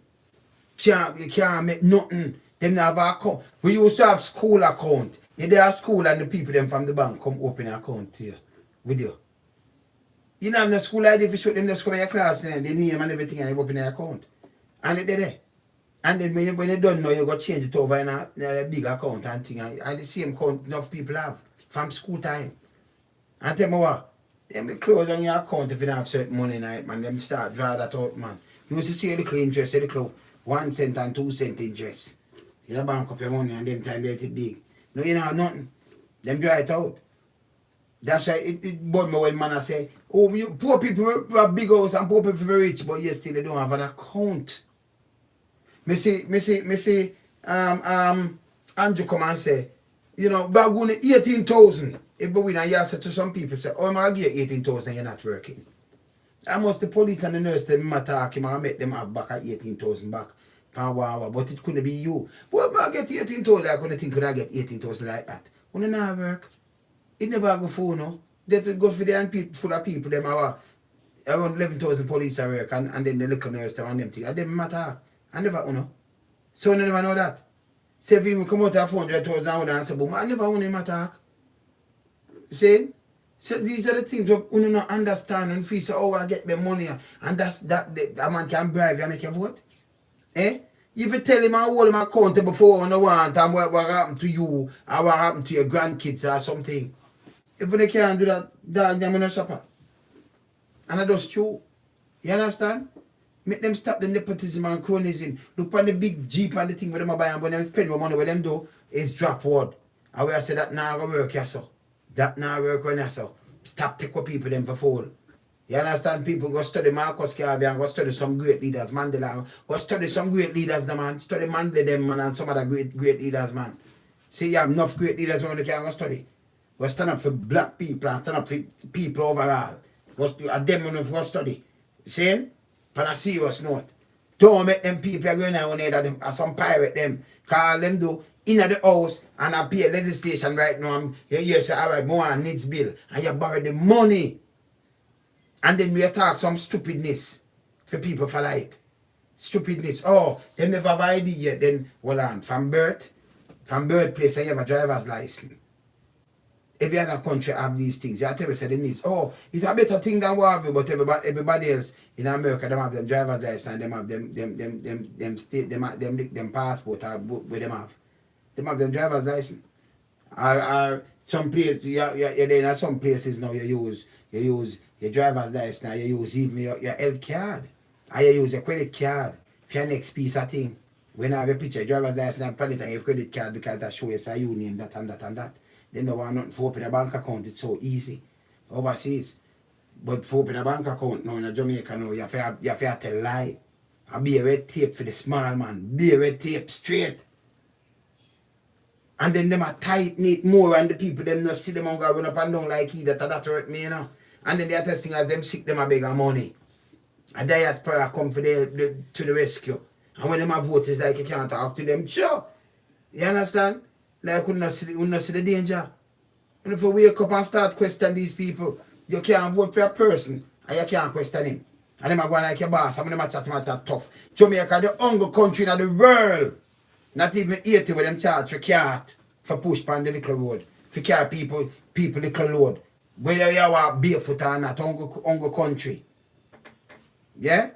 You can't make nothing. Them now have an account. We used to have school account. You there school and the people them from the bank come open an account here with you. You know, have the school ID if you show them just come in your class and the name and everything and you open an account. And they're there. And then when you don't know, you got to change it over in a big account and thing. And the same account enough people have from school time. And tell me what, them be close on your account if you don't have certain money in it, man. Them start draw that out, man. You used to see the little interest, the little 1 cent and 2 cent interest. You bank up your money and them time they get it big. No, you know have nothing. Them draw it out. That's why it bought me when man I say, oh, you, poor people have big house and poor people are rich, but yes, still they don't have an account. Me see, Andrew come and say, you know, back when 18,000, if we win a year, say to some people, say, oh, I'm give you 18,000, you're not working. I must the police and the nurse, them attack him and make them have back at 18,000 back. But it couldn't be you. Well, I get 18,000, I couldn't think could I get 18,000 like that. When it not work, it never go for no. That goes for the full of people, them are around 11,000 police at work and then the little nurse and them things. And them matter. I never know. So I never know that. Say if you come out of 400,000 and say, boom, I never want him attack. See? So these are the things that you don't understand and feel, so, oh, I get the money and that man can bribe you and make you vote. Eh? If you tell him I hold him accountable for what you want and what happened to you or what happened to your grandkids or something. If they can't do that, dog, they're going to suffer. And that's true. You understand? Make them stop the nepotism and cronyism. Look on the big Jeep and the thing where them buy and when them spend more money, what them do is drop word. And we say that now work, yes, sir. That now work on yes, sir. Stop taking people them for fool. You understand? People go study Marcus Garvey and go study some great leaders, Mandela. Go study some great leaders, the man. Study Manley them, man, and some other great leaders, man. See, you have enough great leaders around the can go study. Go stand up for black people and stand up for people overall. Go them go study. See? On a serious note. Don't make them people going on there that are some pirate them. Call them do in the house and appear legislation right now. You say, all right, more needs bill. And you borrow the money. And then we talk some stupidness for people for like. Stupidness. Oh, they never have ID yet. Then, hold on. From birthplace, you have a driver's license. Every other country have these things. You tell me say the needs. Oh, it's a better thing than what have, but everybody else in America, they have them driver's license and them have them passport or where them have. They have them driver's license. Or some places, you're in some places now you use your driver's license, now you use even your health card. Or you use your credit card for your next piece of thing. When I have a picture, driver's license and put it on your credit card because that shows you name that and that and that. They don't want nothing for open a bank account, it's so easy. Overseas. But for open a bank account now in Jamaica now, you have to tell lie. I be a red tape for the small man. Be a red tape straight. And then them are tight knit more and the people them not see them on go run up and down like he that hurt me, you know. And then they are testing as them sick them a bigger money. A diaspora come for to the rescue. And when them a vote is like you can't talk to them. Sure. You understand? Like we not see the danger. And if you wake up and start questioning these people, you can't vote for a person and you can't question him. And them are going like your boss, and them are chatting that tough. Jamaica the only country in the world. Not even 80 with them charge for cat for push on the little road. For car people little load. Whether you are barefoot or not, only country. Yeah?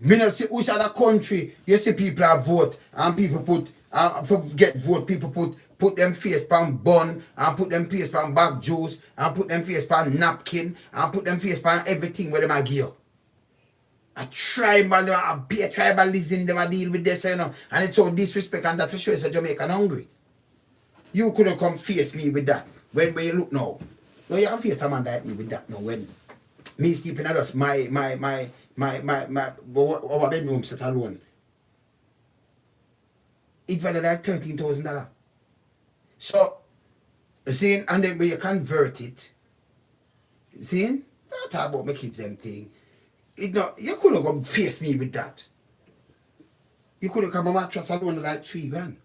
Me not see which other country you see people have vote and people put forget vote, people put them face pan bun and put them face pan back juice and put them face pan napkin and put them face pan everything where them a give. A tribalism them a deal with this, you know, and it's all disrespect and that for sure is a Jamaican hungry. You couldn't come face me with that when you look now. No, you have face a man like me with that now when me sleeping at us, my our bedroom set alone. It valued like $13,000. So, seeing, and then when you convert it, seeing, don't talk about making them thing. You couldn't come face me with that. You couldn't come a mattress alone like $3,000.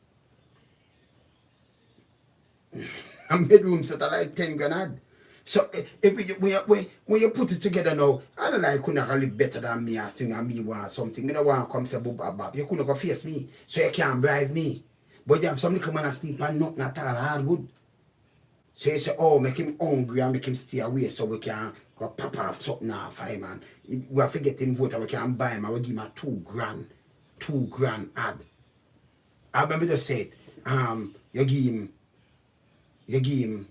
And bedroom set at like 10 grand. So when you put it together now, I don't like couldn't live better than me. I think and me want something. You don't want to come say bop. You couldn't go face me, so you can't bribe me. But you have somebody come and sleep and nothing at all hard good. So you say, oh, make him hungry and make him stay away so we can go pop off something now for him. And we have to get him vote and we can buy him. I will give him a $2,000. $2,000 ad. I remember just said, you give him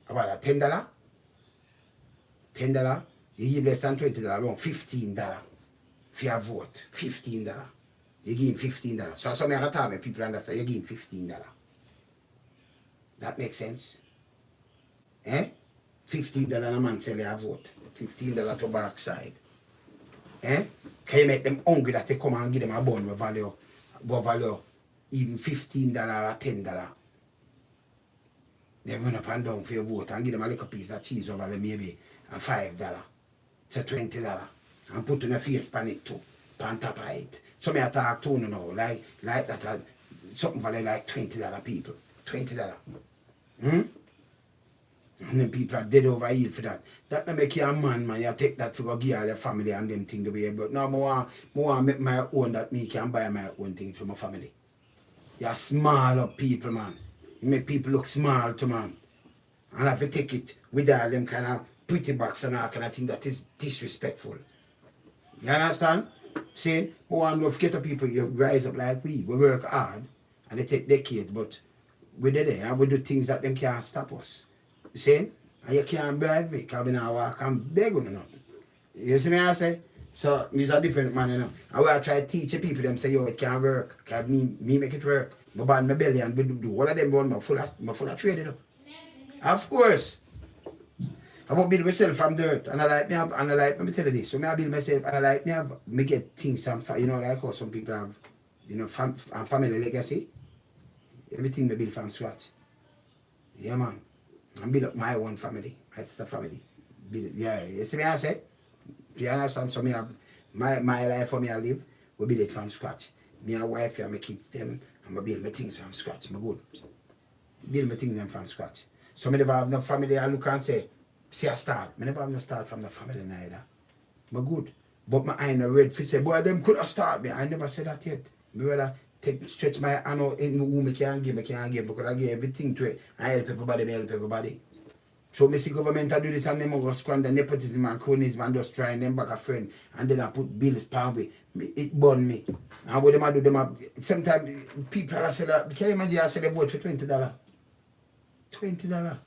about $10. $10. You give less than $20, around $15 for your vote. $15. You give him $15. So some other time people understand you give him $15. That makes sense. Eh? $15 a man sell your vote. $15 to backside. Eh? Can you make them hungry that they come and give them a bun with value even $15 or $10? They run up and down for your vote and give them a little piece of cheese over there, maybe a $5. So $20. And put in a face pan it too. Pan top of it. So me I talk to you now, like that something for like $20 people. $20. And then people are dead over here for that. That may make you a man, you take that to go give all your family and them thing the way. But now I want make my own that me can buy my own thing for my family. You're small up people, man. You make people look small to man. And I have to take it with all them kind of pretty box and all kind of thing that is disrespectful. You understand? See, we want to get the people you rise up like we. We work hard and they take decades, but we're there and we do things that them can't stop us. You see? And you can't bribe me because we now walk and beg on nothing. You see me I say? So, me's a different man, you know. And I try to teach the people them say, yo, it can't work. Because me make it work. I ban my belly and do all of them run, I'm full of trade, you know. Of course. I won't build myself from dirt. And I like me have, and I like, let me tell you this. So I build myself and I like me have, me get things, you know, like how some people have, you know, family legacy. Everything me build from scratch. Yeah, man. I build up my own family. My sister family. Build it. Yeah, you see me I say? You understand? So me have my life for me I live, we build it from scratch. Me and wife and my kids them, I'm gonna build my things from scratch. I'm good. Build my things them from scratch. So me never have no family I look and say I start. Me never have no start from the family neither. I'm good. But my eye no red for say, boy, them could have started me. I never said that yet. Me rather stretch my hand out in who me can give, because I give everything to it. I help everybody. So me see government I do this and them go squander nepotism and cronyism and just trying them back a friend and then I put bills pound way. It burn me. And what them I do them sometimes people are say that can you imagine I say they vote for $20? $20.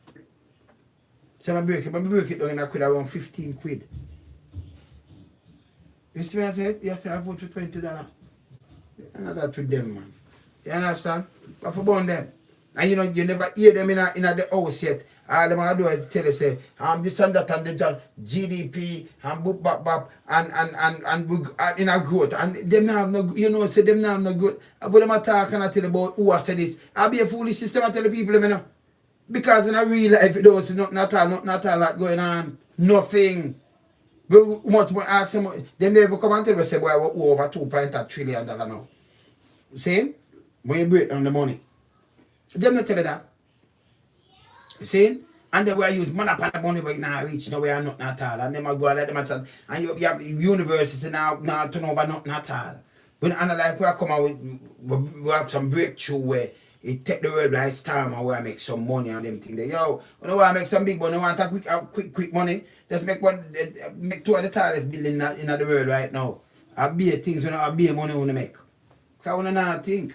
So I break it down and I could around 15 quid. You see what I said? Yes, I vote for $20. And that with them, man. You understand? But for burn them. And you know, you never hear them in the house yet. All them I do is tell you say, this and that and the GDP and boop bap and in a growth. And them not have no, you know, say them not have no growth. But them I talk and I tell about who I say this. I'll be a foolish system I tell the people, you know. Because in a real life, you don't see nothing at all like going on. Nothing. But much more ask them, they never come and tell us say, boy, we're over $2.3 trillion now. See? When you break down the money. Them not tell you that. See? And then we use money upon the money but now reach no way are nothing at all. And them I go and let them at all. And you have university now turn over nothing at all. When another like we come out with we have some breakthrough where it take the world by storm and we make some money and them thing there. Yo, you know want to make some big money, want a quick money. Just make two of the tallest building in the world right now. I be things when I be money want to make. Because we don't think.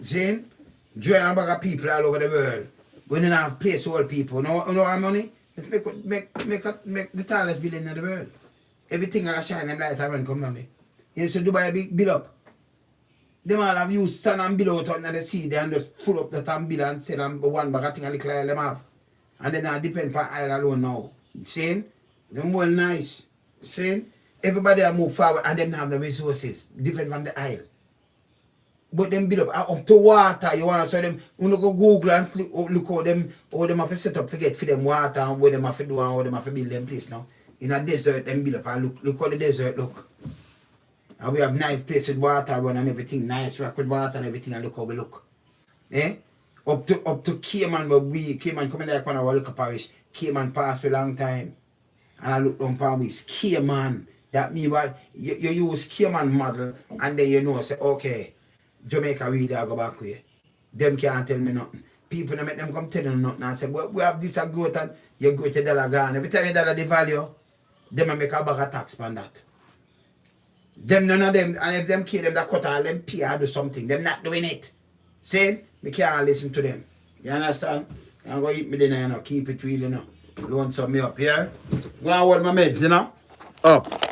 See? Join a bag of people all over the world. We don't have place to all people. No have money. Let's make the tallest building in the world. Everything gonna shine and light and come down there. You see Dubai big build up. Them all have used sand and build out under the sea and just full up that and build and sell and one bag of thing a little oil them have. And then I depend on oil alone now. See? Them well nice. See? Everybody will move forward and them have the resources. Different from the oil. But them build up to water, you want so them you go Google and look how them have to set up forget for them water and what them have to do and how them have to build them place now. In a desert them build up and look how the desert look. And we have nice place with water run and everything, nice rock with water and everything and look how we look. Eh? Up to Cayman where Cayman coming like one of our local parish, Cayman passed for a long time. And I look down upon we Cayman. That means what you use Cayman model and then you know say okay. Jamaica really go back way. Them can't tell me nothing. People don't make them come tell them nothing and say, well, we have this a growth and you go to dollar gone. Every time you dollar the value, them make a bag of tax on that. Them none of them, and if them kill them, that cut all them pay or do something. Them not doing it. See? Me can't listen to them. You understand? I'm going to eat me dinner, you know. Keep it real, you know. Lonesome me up here. Go and hold my meds, you know. Up.